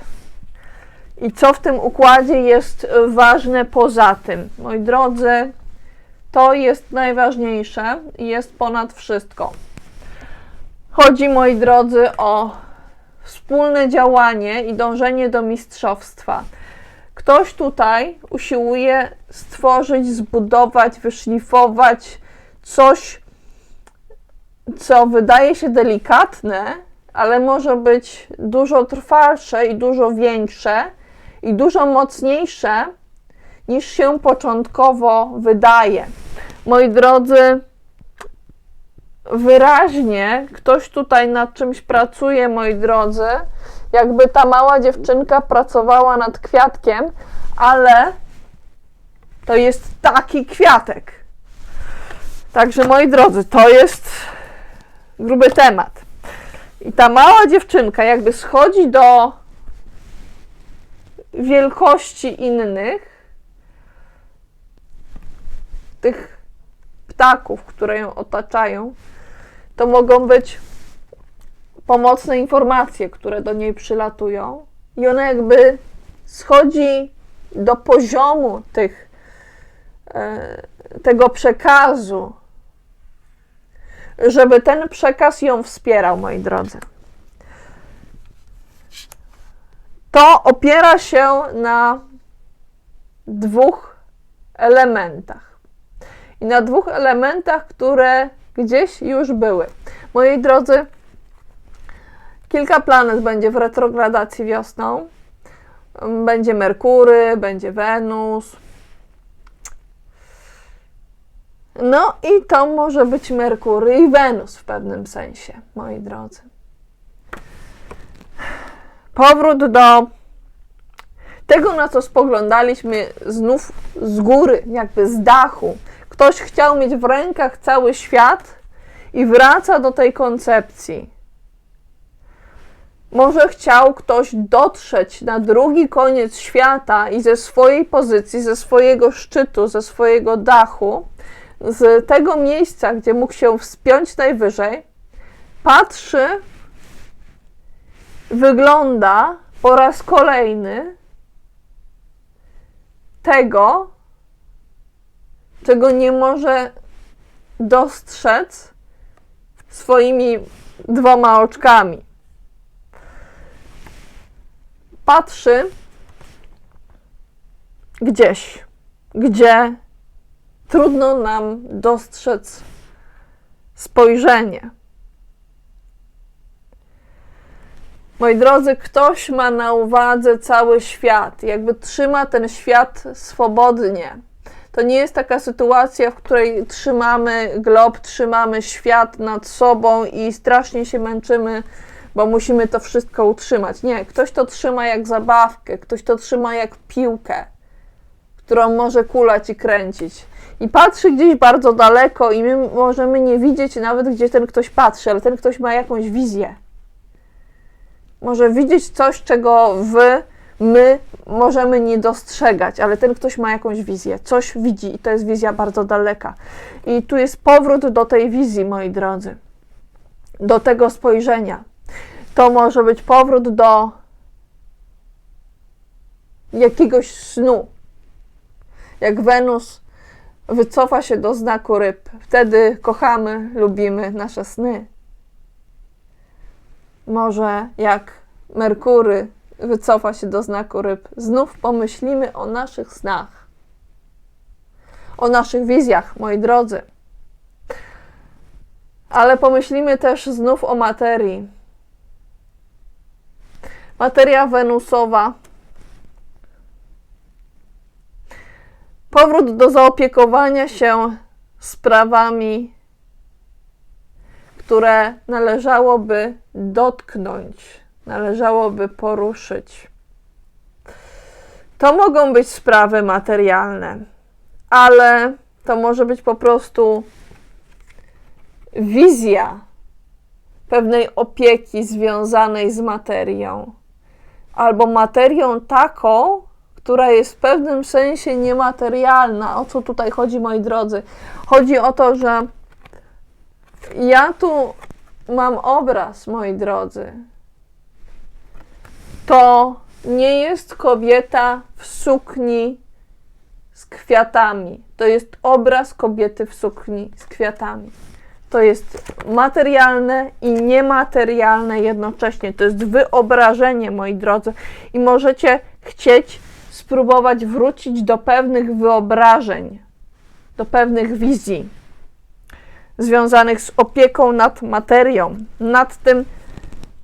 I co w tym układzie jest ważne poza tym? Moi drodzy, to jest najważniejsze i jest ponad wszystko. Chodzi, moi drodzy, o wspólne działanie i dążenie do mistrzostwa. Ktoś tutaj usiłuje stworzyć, zbudować, wyszlifować coś, co wydaje się delikatne, ale może być dużo trwalsze i dużo większe i dużo mocniejsze, niż się początkowo wydaje. Moi drodzy, wyraźnie ktoś tutaj nad czymś pracuje, moi drodzy, jakby ta mała dziewczynka pracowała nad kwiatkiem, ale to jest taki kwiatek. Także, moi drodzy, to jest gruby temat. I ta mała dziewczynka jakby schodzi do wielkości innych, tych ptaków, które ją otaczają. To mogą być pomocne informacje, które do niej przylatują. I ona jakby schodzi do poziomu tego przekazu, żeby ten przekaz ją wspierał, moi drodzy. To opiera się na 2 elementach. I na 2 elementach, które gdzieś już były. Moi drodzy, kilka planet będzie w retrogradacji wiosną. Będzie Merkury, będzie Wenus. No i to może być Merkury i Wenus w pewnym sensie, moi drodzy. Powrót do tego, na co spoglądaliśmy znów z góry, jakby z dachu. Ktoś chciał mieć w rękach cały świat i wraca do tej koncepcji. Może chciał ktoś dotrzeć na drugi koniec świata i ze swojej pozycji, ze swojego szczytu, ze swojego dachu z tego miejsca, gdzie mógł się wspiąć najwyżej, patrzy, wygląda po raz kolejny tego, czego nie może dostrzec swoimi 2 oczkami. Patrzy gdzieś, gdzie trudno nam dostrzec spojrzenie. Moi drodzy, ktoś ma na uwadze cały świat, jakby trzyma ten świat swobodnie. To nie jest taka sytuacja, w której trzymamy glob, trzymamy świat nad sobą i strasznie się męczymy, bo musimy to wszystko utrzymać. Nie, ktoś to trzyma jak zabawkę, ktoś to trzyma jak piłkę, którą może kulać i kręcić. I patrzy gdzieś bardzo daleko i my możemy nie widzieć nawet, gdzie ten ktoś patrzy, ale ten ktoś ma jakąś wizję. Może widzieć coś, czego my możemy nie dostrzegać, ale ten ktoś ma jakąś wizję, coś widzi i to jest wizja bardzo daleka. I tu jest powrót do tej wizji, moi drodzy, do tego spojrzenia. To może być powrót do jakiegoś snu. Jak Wenus wycofa się do znaku ryb, wtedy kochamy, lubimy nasze sny. Może jak Merkury wycofa się do znaku ryb, znów pomyślimy o naszych snach, o naszych wizjach, moi drodzy. Ale pomyślimy też znów o materii. Materia wenusowa. Powrót do zaopiekowania się sprawami, które należałoby dotknąć, należałoby poruszyć. To mogą być sprawy materialne, ale to może być po prostu wizja pewnej opieki związanej z materią, albo materią taką, która jest w pewnym sensie niematerialna. O co tutaj chodzi, moi drodzy? Chodzi o to, że ja tu mam obraz, moi drodzy. To nie jest kobieta w sukni z kwiatami. To jest obraz kobiety w sukni z kwiatami. To jest materialne i niematerialne jednocześnie. To jest wyobrażenie, moi drodzy. I możecie chcieć spróbować wrócić do pewnych wyobrażeń, do pewnych wizji związanych z opieką nad materią, nad tym,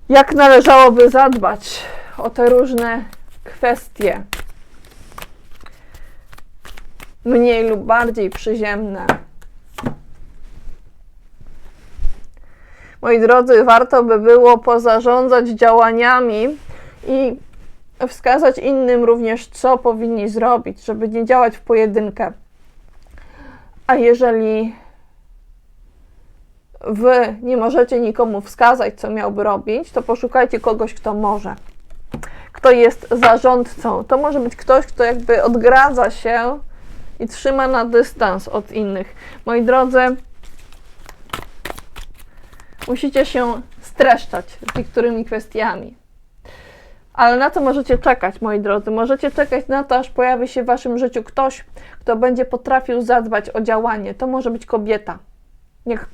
jak należałoby zadbać o te różne kwestie, mniej lub bardziej przyziemne. Moi drodzy, warto by było pozarządzać działaniami i wskazać innym również, co powinni zrobić, żeby nie działać w pojedynkę. A jeżeli wy nie możecie nikomu wskazać, co miałby robić, to poszukajcie kogoś, kto może. Kto jest zarządcą. To może być ktoś, kto jakby odgradza się i trzyma na dystans od innych. Moi drodzy, musicie się streszczać z niektórymi kwestiami. Ale na co możecie czekać, moi drodzy? Możecie czekać na to, aż pojawi się w waszym życiu ktoś, kto będzie potrafił zadbać o działanie. To może być kobieta, jak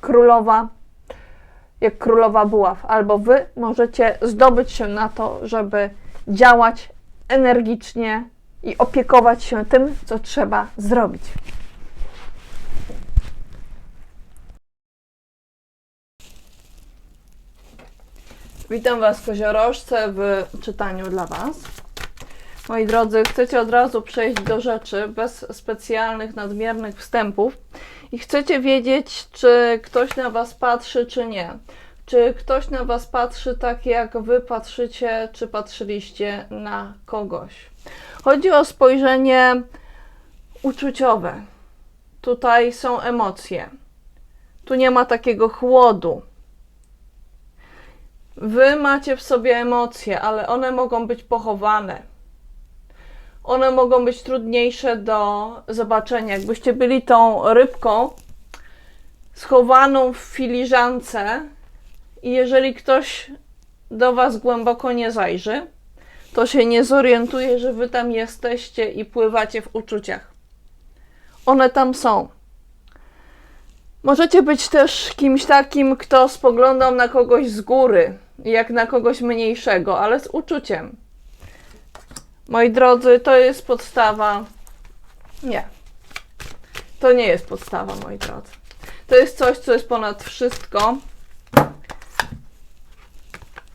królowa buław. Albo wy możecie zdobyć się na to, żeby działać energicznie i opiekować się tym, co trzeba zrobić. Witam Was, koziorożce, w czytaniu dla Was. Moi drodzy, chcecie od razu przejść do rzeczy, bez specjalnych, nadmiernych wstępów i chcecie wiedzieć, czy ktoś na Was patrzy, czy nie. Czy ktoś na Was patrzy tak, jak Wy patrzycie, czy patrzyliście na kogoś. Chodzi o spojrzenie uczuciowe. Tutaj są emocje. Tu nie ma takiego chłodu. Wy macie w sobie emocje, ale one mogą być pochowane. One mogą być trudniejsze do zobaczenia. Jakbyście byli tą rybką, schowaną w filiżance i jeżeli ktoś do Was głęboko nie zajrzy, to się nie zorientuje, że Wy tam jesteście i pływacie w uczuciach. One tam są. Możecie być też kimś takim, kto spoglądał na kogoś z góry, jak na kogoś mniejszego, ale z uczuciem. Moi drodzy, to jest podstawa. Nie. To nie jest podstawa, moi drodzy. To jest coś, co jest ponad wszystko.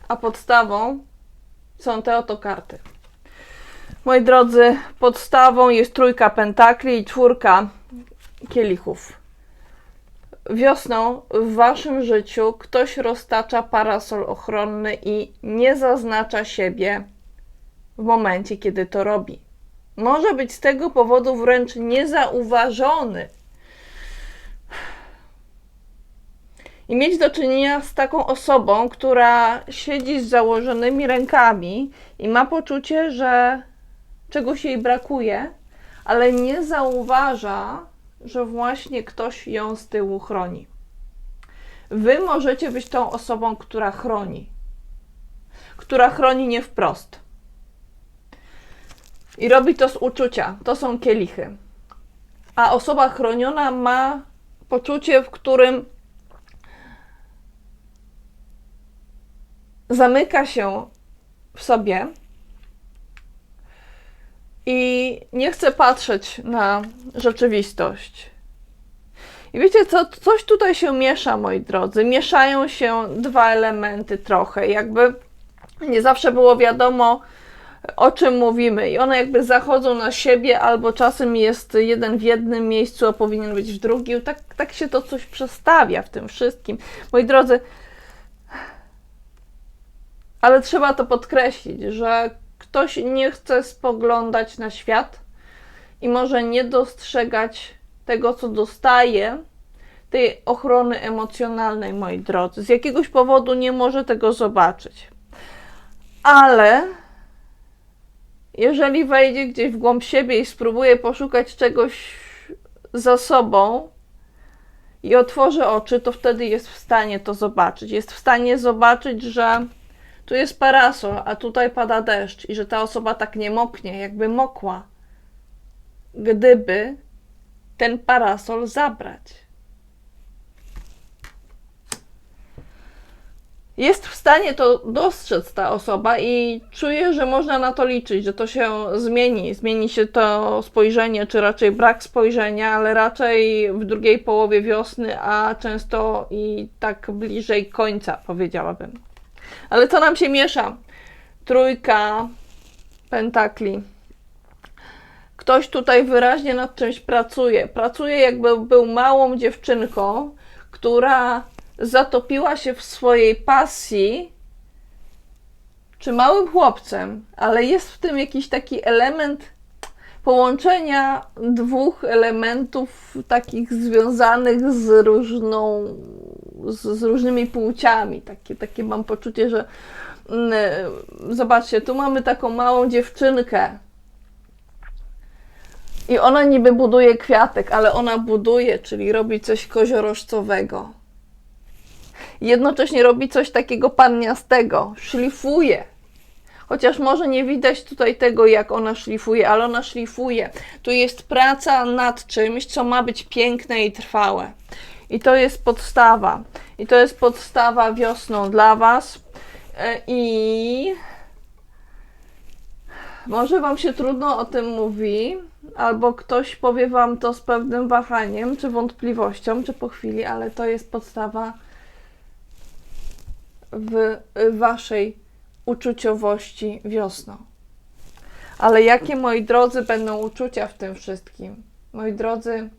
A podstawą są te oto karty. Moi drodzy, podstawą jest trójka pentakli i czwórka kielichów. Wiosną w Waszym życiu ktoś roztacza parasol ochronny i nie zaznacza siebie w momencie, kiedy to robi. Może być z tego powodu wręcz niezauważony. I mieć do czynienia z taką osobą, która siedzi z założonymi rękami i ma poczucie, że czegoś jej brakuje, ale nie zauważa, że właśnie ktoś ją z tyłu chroni. Wy możecie być tą osobą, która chroni nie wprost. I robi to z uczucia. To są kielichy. A osoba chroniona ma poczucie, w którym zamyka się w sobie i nie chce patrzeć na rzeczywistość. I wiecie co? Coś tutaj się miesza, moi drodzy. Mieszają się dwa elementy trochę. Jakby nie zawsze było wiadomo, o czym mówimy. I one jakby zachodzą na siebie, albo czasem jest jeden w jednym miejscu, a powinien być w drugim. Tak się to coś przestawia w tym wszystkim. Moi drodzy, ale trzeba to podkreślić, że ktoś nie chce spoglądać na świat i może nie dostrzegać tego, co dostaje, tej ochrony emocjonalnej, moi drodzy. Z jakiegoś powodu nie może tego zobaczyć. Ale jeżeli wejdzie gdzieś w głąb siebie i spróbuje poszukać czegoś za sobą i otworzy oczy, to wtedy jest w stanie to zobaczyć. Jest w stanie zobaczyć, że tu jest parasol, a tutaj pada deszcz i że ta osoba tak nie moknie, jakby mokła, gdyby ten parasol zabrać. Jest w stanie to dostrzec ta osoba i czuje, że można na to liczyć, że to się zmieni. Zmieni się to spojrzenie, czy raczej brak spojrzenia, ale raczej w drugiej połowie wiosny, a często i tak bliżej końca, powiedziałabym. Ale co nam się miesza? Trójka pentakli. Ktoś tutaj wyraźnie nad czymś pracuje. Pracuje, jakby był małą dziewczynką, która zatopiła się w swojej pasji, czy małym chłopcem, ale jest w tym jakiś taki element połączenia dwóch elementów takich związanych z różnymi płciami. Takie mam poczucie, że zobaczcie, tu mamy taką małą dziewczynkę i ona niby buduje kwiatek, ale ona buduje, czyli robi coś koziorożcowego. Jednocześnie robi coś takiego panniastego, szlifuje. Chociaż może nie widać tutaj tego, jak ona szlifuje, ale ona szlifuje. Tu jest praca nad czymś, co ma być piękne i trwałe. I to jest podstawa. I to jest podstawa wiosną dla Was. I może Wam się trudno o tym mówi, albo ktoś powie Wam to z pewnym wahaniem, czy wątpliwością, czy po chwili, ale to jest podstawa w Waszej uczuciowości wiosną. Ale jakie, moi drodzy, będą uczucia w tym wszystkim? Moi drodzy,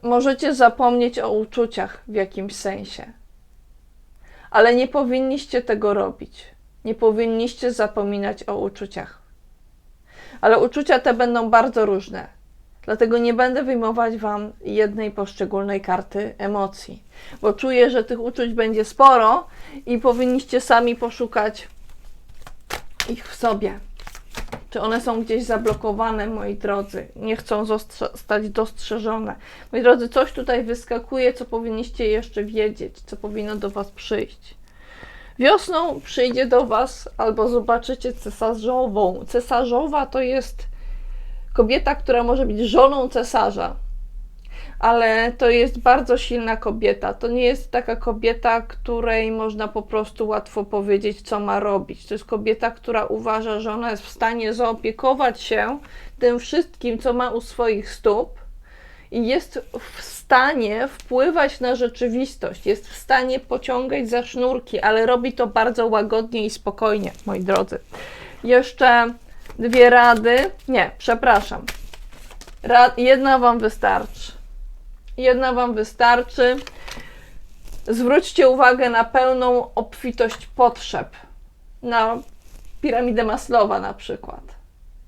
możecie zapomnieć o uczuciach w jakimś sensie, ale nie powinniście tego robić. Nie powinniście zapominać o uczuciach. Ale uczucia te będą bardzo różne. Dlatego nie będę wyjmować Wam jednej poszczególnej karty emocji, bo czuję, że tych uczuć będzie sporo i powinniście sami poszukać ich w sobie. Czy one są gdzieś zablokowane, moi drodzy? Nie chcą zostać dostrzeżone. Moi drodzy, coś tutaj wyskakuje, co powinniście jeszcze wiedzieć, co powinno do Was przyjść. Wiosną przyjdzie do Was albo zobaczycie cesarzową. Cesarzowa to jest kobieta, która może być żoną cesarza. Ale to jest bardzo silna kobieta. To nie jest taka kobieta, której można po prostu łatwo powiedzieć, co ma robić. To jest kobieta, która uważa, że ona jest w stanie zaopiekować się tym wszystkim, co ma u swoich stóp i jest w stanie wpływać na rzeczywistość. Jest w stanie pociągać za sznurki, ale robi to bardzo łagodnie i spokojnie, moi drodzy. Jeszcze dwie rady. Nie, przepraszam. Jedna Wam wystarczy. Jedna Wam wystarczy. Zwróćcie uwagę na pełną obfitość potrzeb. Na piramidę Maslowa na przykład.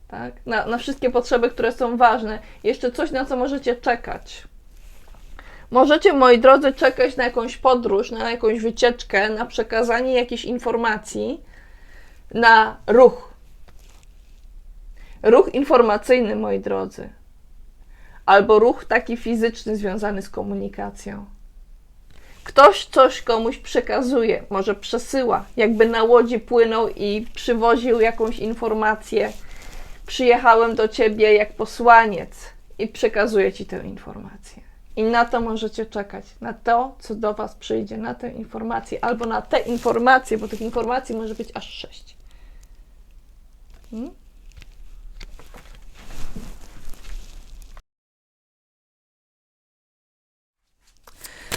Tak? Na wszystkie potrzeby, które są ważne. Jeszcze coś, na co możecie czekać. Możecie, moi drodzy, czekać na jakąś podróż, na jakąś wycieczkę, na przekazanie jakichś informacji, na ruch. Ruch informacyjny, moi drodzy. Albo ruch taki fizyczny związany z komunikacją. Ktoś coś komuś przekazuje, może przesyła, jakby na łodzi płynął i przywoził jakąś informację. Przyjechałem do Ciebie jak posłaniec i przekazuję Ci tę informację. I na to możecie czekać, na to, co do Was przyjdzie, na tę informację, albo na te informacje, bo tych informacji może być aż 6.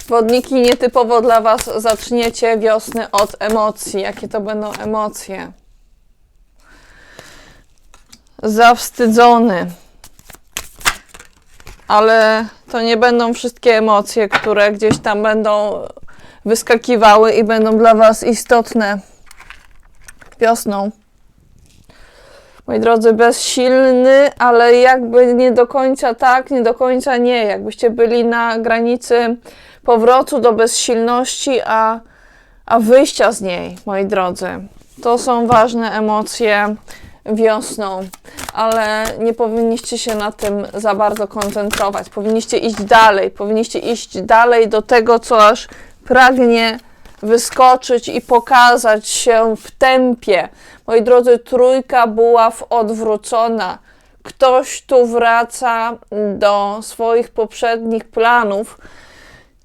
Wodniki, nietypowo dla Was zaczniecie wiosnę od emocji. Jakie to będą emocje? Zawstydzony. Ale to nie będą wszystkie emocje, które gdzieś tam będą wyskakiwały i będą dla Was istotne wiosną. Moi drodzy, bezsilny, ale jakby nie do końca tak, nie do końca nie. Jakbyście byli na granicy powrotu do bezsilności, a wyjścia z niej, moi drodzy. To są ważne emocje wiosną, ale nie powinniście się na tym za bardzo koncentrować. Powinniście iść dalej do tego, co aż pragnie wyskoczyć i pokazać się w tempie. Moi drodzy, trójka buław odwrócona. Ktoś tu wraca do swoich poprzednich planów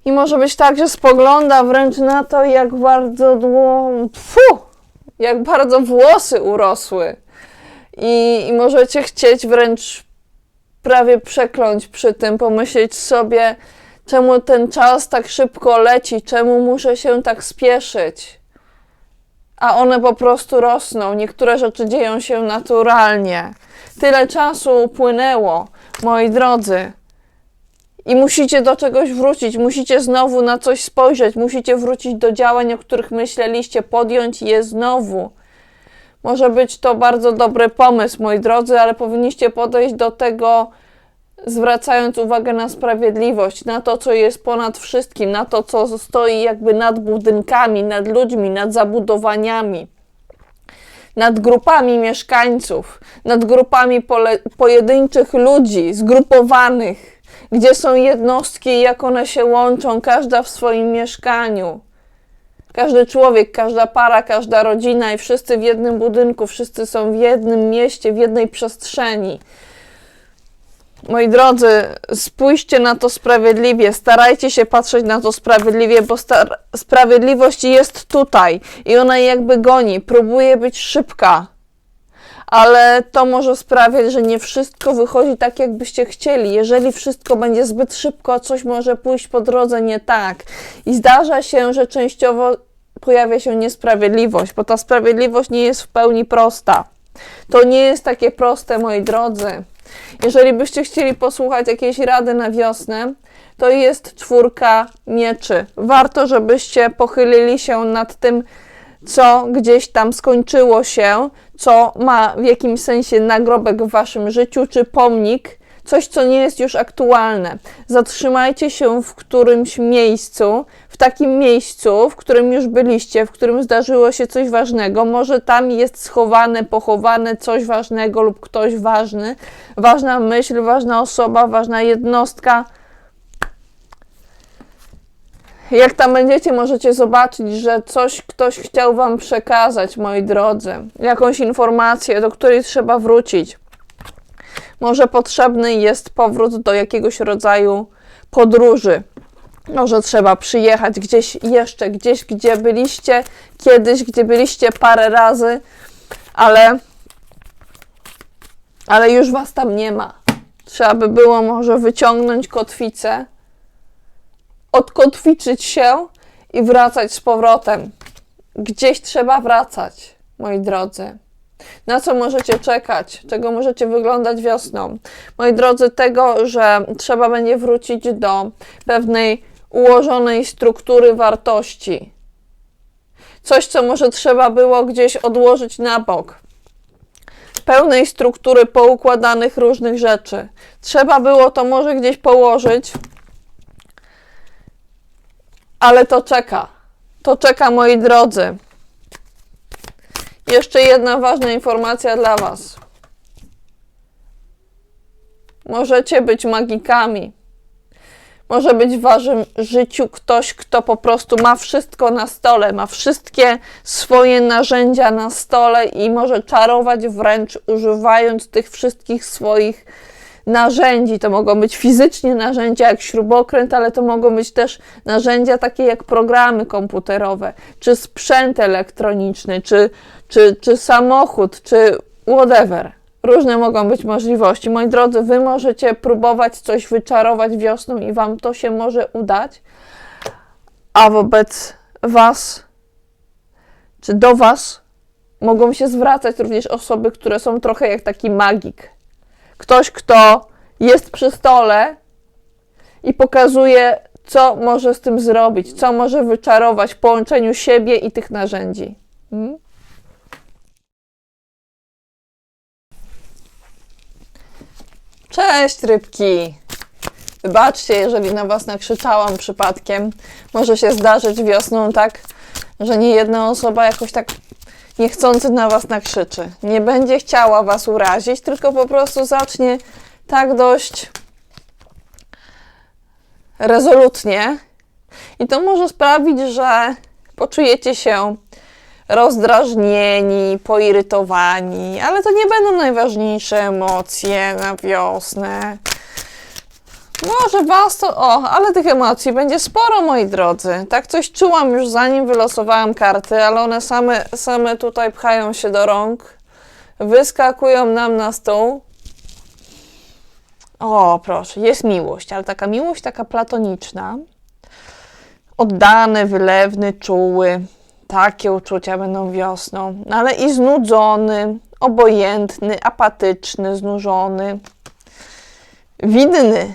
i może być tak, że spogląda wręcz na to, jak bardzo włosy urosły. I możecie chcieć wręcz prawie przekląć przy tym, pomyśleć sobie, czemu ten czas tak szybko leci, czemu muszę się tak spieszyć. A one po prostu rosną. Niektóre rzeczy dzieją się naturalnie. Tyle czasu upłynęło, moi drodzy. I musicie do czegoś wrócić, musicie znowu na coś spojrzeć, musicie wrócić do działań, o których myśleliście, podjąć je znowu. Może być to bardzo dobry pomysł, moi drodzy, ale powinniście podejść do tego, zwracając uwagę na sprawiedliwość, na to, co jest ponad wszystkim, na to, co stoi jakby nad budynkami, nad ludźmi, nad zabudowaniami, nad grupami mieszkańców, nad grupami pojedynczych ludzi, zgrupowanych, gdzie są jednostki i jak one się łączą, każda w swoim mieszkaniu. Każdy człowiek, każda para, każda rodzina i wszyscy w jednym budynku, wszyscy są w jednym mieście, w jednej przestrzeni. Moi drodzy, spójrzcie na to sprawiedliwie, starajcie się patrzeć na to sprawiedliwie, bo sprawiedliwość jest tutaj i ona jakby goni, próbuje być szybka, ale to może sprawiać, że nie wszystko wychodzi tak, jakbyście chcieli. Jeżeli wszystko będzie zbyt szybko, coś może pójść po drodze nie tak. I zdarza się, że częściowo pojawia się niesprawiedliwość, bo ta sprawiedliwość nie jest w pełni prosta. To nie jest takie proste, moi drodzy. Jeżeli byście chcieli posłuchać jakiejś rady na wiosnę, to jest 4 mieczy. Warto, żebyście pochylili się nad tym, co gdzieś tam skończyło się, co ma w jakimś sensie nagrobek w waszym życiu, czy pomnik, coś, co nie jest już aktualne. Zatrzymajcie się w którymś miejscu, w takim miejscu, w którym już byliście, w którym zdarzyło się coś ważnego. Może tam jest schowane, pochowane coś ważnego lub ktoś ważny, ważna myśl, ważna osoba, ważna jednostka. Jak tam będziecie, możecie zobaczyć, że ktoś chciał wam przekazać, moi drodzy. Jakąś informację, do której trzeba wrócić. Może potrzebny jest powrót do jakiegoś rodzaju podróży. Może trzeba przyjechać gdzieś jeszcze, gdzieś, gdzie byliście kiedyś, gdzie byliście parę razy, ale już was tam nie ma. Trzeba by było może wyciągnąć kotwicę, odkotwiczyć się i wracać z powrotem. Gdzieś trzeba wracać, moi drodzy. Na co możecie czekać? Czego możecie wyglądać wiosną? Moi drodzy, tego, że trzeba będzie wrócić do pewnej ułożonej struktury wartości. Coś, co może trzeba było gdzieś odłożyć na bok. Pełnej struktury poukładanych różnych rzeczy. Trzeba było to może gdzieś położyć, ale to czeka. To czeka, moi drodzy. Jeszcze jedna ważna informacja dla was. Możecie być magikami. Może być w waszym życiu ktoś, kto po prostu ma wszystko na stole, ma wszystkie swoje narzędzia na stole i może czarować wręcz używając tych wszystkich swoich narzędzi. To mogą być fizycznie narzędzia jak śrubokręt, ale to mogą być też narzędzia takie jak programy komputerowe, czy sprzęt elektroniczny, czy samochód, czy whatever. Różne mogą być możliwości. Moi drodzy, wy możecie próbować coś wyczarować wiosną i wam to się może udać, a wobec was, czy do was mogą się zwracać również osoby, które są trochę jak taki magik. Ktoś, kto jest przy stole i pokazuje, co może z tym zrobić, co może wyczarować w połączeniu siebie i tych narzędzi. Cześć, rybki! Wybaczcie, jeżeli na was nakrzyczałam przypadkiem. Może się zdarzyć wiosną tak, że nie jedna osoba jakoś tak niechcący na was nakrzyczy. Nie będzie chciała was urazić, tylko po prostu zacznie tak dość rezolutnie. I to może sprawić, że poczujecie się rozdrażnieni, poirytowani, ale to nie będą najważniejsze emocje na wiosnę. Może was to... ale tych emocji będzie sporo, moi drodzy. Tak coś czułam już zanim wylosowałam karty, ale one same tutaj pchają się do rąk. Wyskakują nam na stół. O, proszę, jest miłość, ale taka miłość taka platoniczna. Oddany, wylewny, czuły. Takie uczucia będą wiosną. Ale i znudzony, obojętny, apatyczny, znużony. Winny.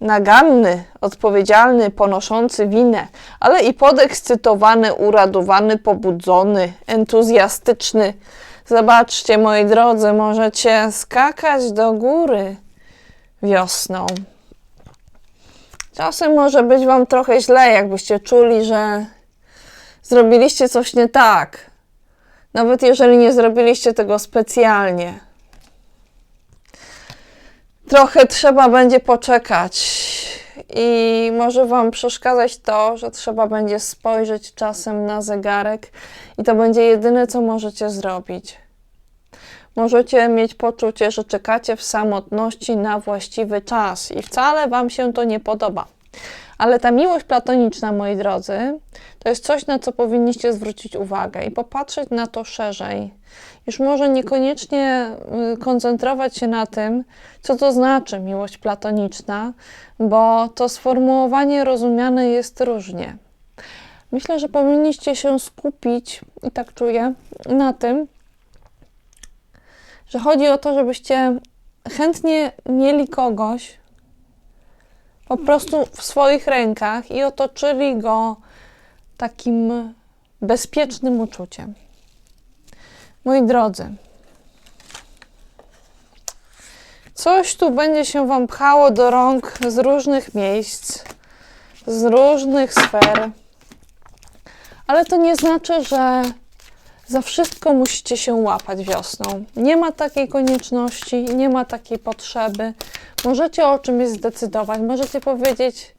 Naganny, odpowiedzialny, ponoszący winę, ale i podekscytowany, uradowany, pobudzony, entuzjastyczny. Zobaczcie, moi drodzy, możecie skakać do góry wiosną. Czasem może być wam trochę źle, jakbyście czuli, że zrobiliście coś nie tak. Nawet jeżeli nie zrobiliście tego specjalnie. Trochę trzeba będzie poczekać i może wam przeszkadzać to, że trzeba będzie spojrzeć czasem na zegarek i to będzie jedyne, co możecie zrobić. Możecie mieć poczucie, że czekacie w samotności na właściwy czas i wcale wam się to nie podoba. Ale ta miłość platoniczna, moi drodzy, to jest coś, na co powinniście zwrócić uwagę i popatrzeć na to szerzej. Już może niekoniecznie koncentrować się na tym, co to znaczy miłość platoniczna, bo to sformułowanie rozumiane jest różnie. Myślę, że powinniście się skupić, i tak czuję, na tym, że chodzi o to, żebyście chętnie mieli kogoś po prostu w swoich rękach i otoczyli go takim bezpiecznym uczuciem. Moi drodzy, Coś tu będzie się Wam pchało do rąk z różnych miejsc, z różnych sfer. Ale to nie znaczy, że za wszystko musicie się łapać wiosną. Nie ma takiej konieczności, nie ma takiej potrzeby. Możecie o czymś zdecydować, możecie powiedzieć,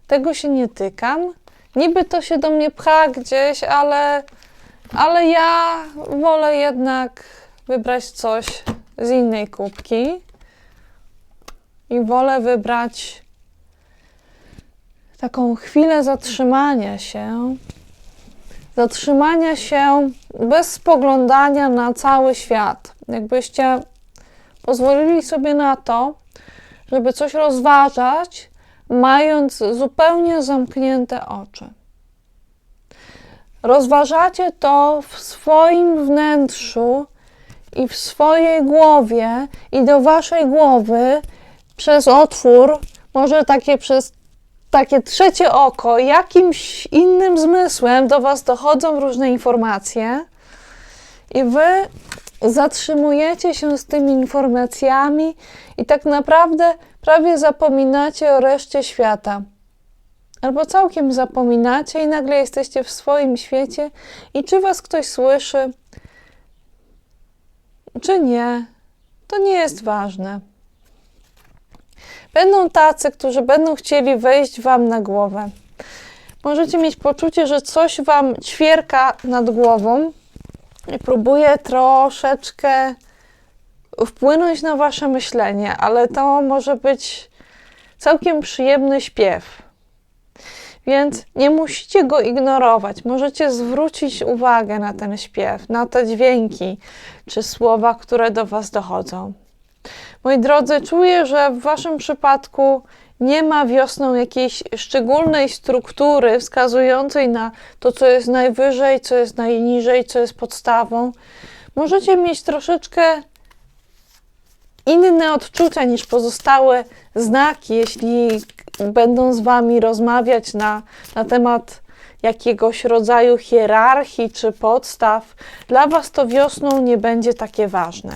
tego się nie tykam. Niby to się do mnie pcha gdzieś, ale ja wolę jednak wybrać coś z innej kubki i wolę wybrać taką chwilę zatrzymania się bez spoglądania na cały świat. Jakbyście pozwolili sobie na to, żeby coś rozważać, mając zupełnie zamknięte oczy. Rozważacie to w swoim wnętrzu i w swojej głowie i do waszej głowy przez otwór, może przez takie trzecie oko, jakimś innym zmysłem do was dochodzą różne informacje i wy zatrzymujecie się z tymi informacjami i tak naprawdę prawie zapominacie o reszcie świata. Albo całkiem zapominacie i nagle jesteście w swoim świecie i czy was ktoś słyszy, czy nie, to nie jest ważne. Będą tacy, którzy będą chcieli wejść wam na głowę. Możecie mieć poczucie, że coś wam ćwierka nad głową i próbuje troszeczkę wpłynąć na wasze myślenie, ale to może być całkiem przyjemny śpiew. Więc nie musicie go ignorować. Możecie zwrócić uwagę na ten śpiew, na te dźwięki czy słowa, które do was dochodzą. Moi drodzy, czuję, że w waszym przypadku nie ma wiosną jakiejś szczególnej struktury wskazującej na to, co jest najwyżej, co jest najniżej, co jest podstawą. Możecie mieć troszeczkę inne odczucia niż pozostałe znaki, jeśli będą z wami rozmawiać na temat jakiegoś rodzaju hierarchii czy podstaw. Dla was to wiosną nie będzie takie ważne.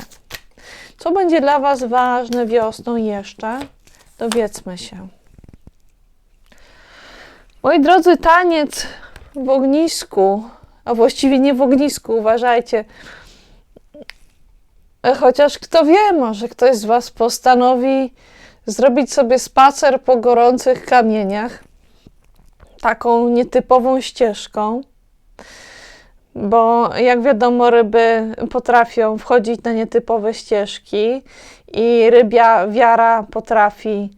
Co będzie dla was ważne wiosną jeszcze? Dowiedzmy się. Moi drodzy, taniec w ognisku, a właściwie nie w ognisku, uważajcie. Chociaż kto wie, może ktoś z was postanowi zrobić sobie spacer po gorących kamieniach, taką nietypową ścieżką, bo jak wiadomo, ryby potrafią wchodzić na nietypowe ścieżki i rybia wiara potrafi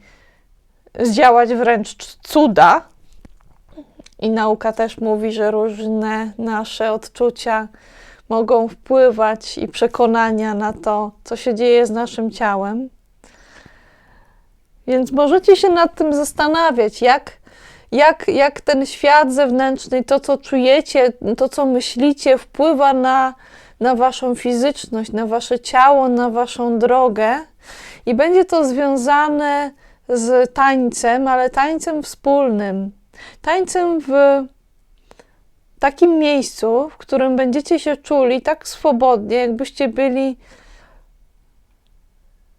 zdziałać wręcz cuda. I nauka też mówi, że różne nasze odczucia mogą wpływać i przekonania na to, co się dzieje z naszym ciałem. Więc możecie się nad tym zastanawiać, jak ten świat zewnętrzny, to co czujecie, to co myślicie, wpływa na waszą fizyczność, na wasze ciało, na waszą drogę. I będzie to związane z tańcem, ale tańcem wspólnym. Tańcem w takim miejscu, w którym będziecie się czuli tak swobodnie, jakbyście byli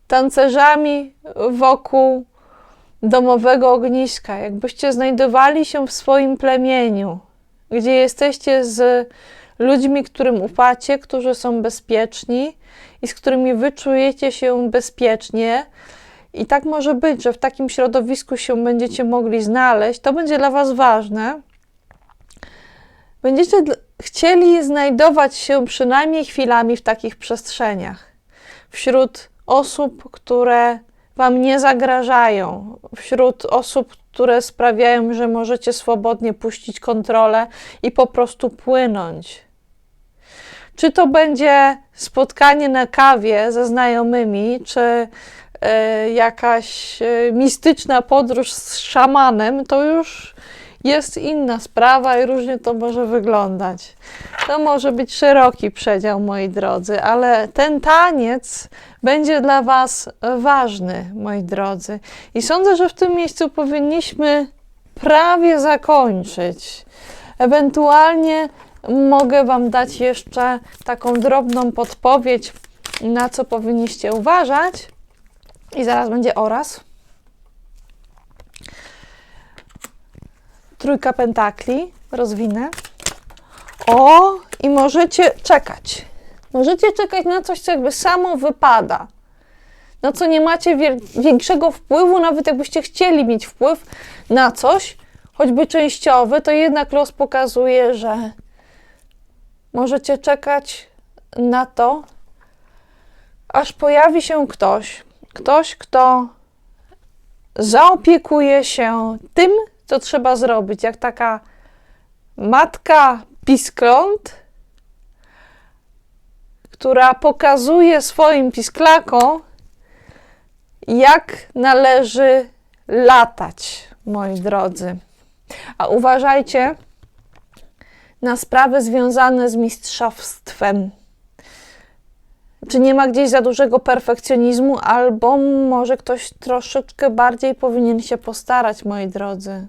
tancerzami wokół domowego ogniska, jakbyście znajdowali się w swoim plemieniu, gdzie jesteście z ludźmi, którym ufacie, którzy są bezpieczni i z którymi wy czujecie się bezpiecznie. I tak może być, że w takim środowisku się będziecie mogli znaleźć. To będzie dla was ważne. Będziecie chcieli znajdować się przynajmniej chwilami w takich przestrzeniach. Wśród osób, które wam nie zagrażają. Wśród osób, które sprawiają, że możecie swobodnie puścić kontrolę i po prostu płynąć. Czy to będzie spotkanie na kawie ze znajomymi, czy jakaś mistyczna podróż z szamanem, to już jest inna sprawa i różnie to może wyglądać. To może być szeroki przedział, moi drodzy, ale ten taniec będzie dla was ważny, moi drodzy. I sądzę, że w tym miejscu powinniśmy prawie zakończyć. Ewentualnie mogę wam dać jeszcze taką drobną podpowiedź, na co powinniście uważać. I zaraz będzie oraz. Trójka pentakli, rozwinę. O, i możecie czekać. Możecie czekać na coś, co jakby samo wypada. Na co nie macie większego wpływu, nawet jakbyście chcieli mieć wpływ na coś, choćby częściowy, to jednak los pokazuje, że możecie czekać na to, aż pojawi się ktoś, kto zaopiekuje się tym, co trzeba zrobić, jak taka matka piskląt, która pokazuje swoim pisklakom, jak należy latać, moi drodzy. A uważajcie na sprawy związane z mistrzostwem. Czy nie ma gdzieś za dużego perfekcjonizmu, albo może ktoś troszeczkę bardziej powinien się postarać, moi drodzy.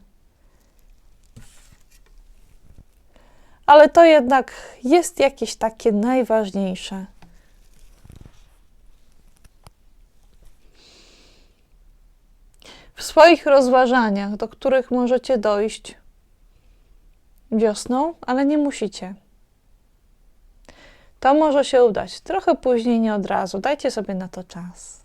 Ale to jednak jest jakieś takie najważniejsze. W swoich rozważaniach, do których możecie dojść wiosną, ale nie musicie. To może się udać trochę później, nie od razu. Dajcie sobie na to czas.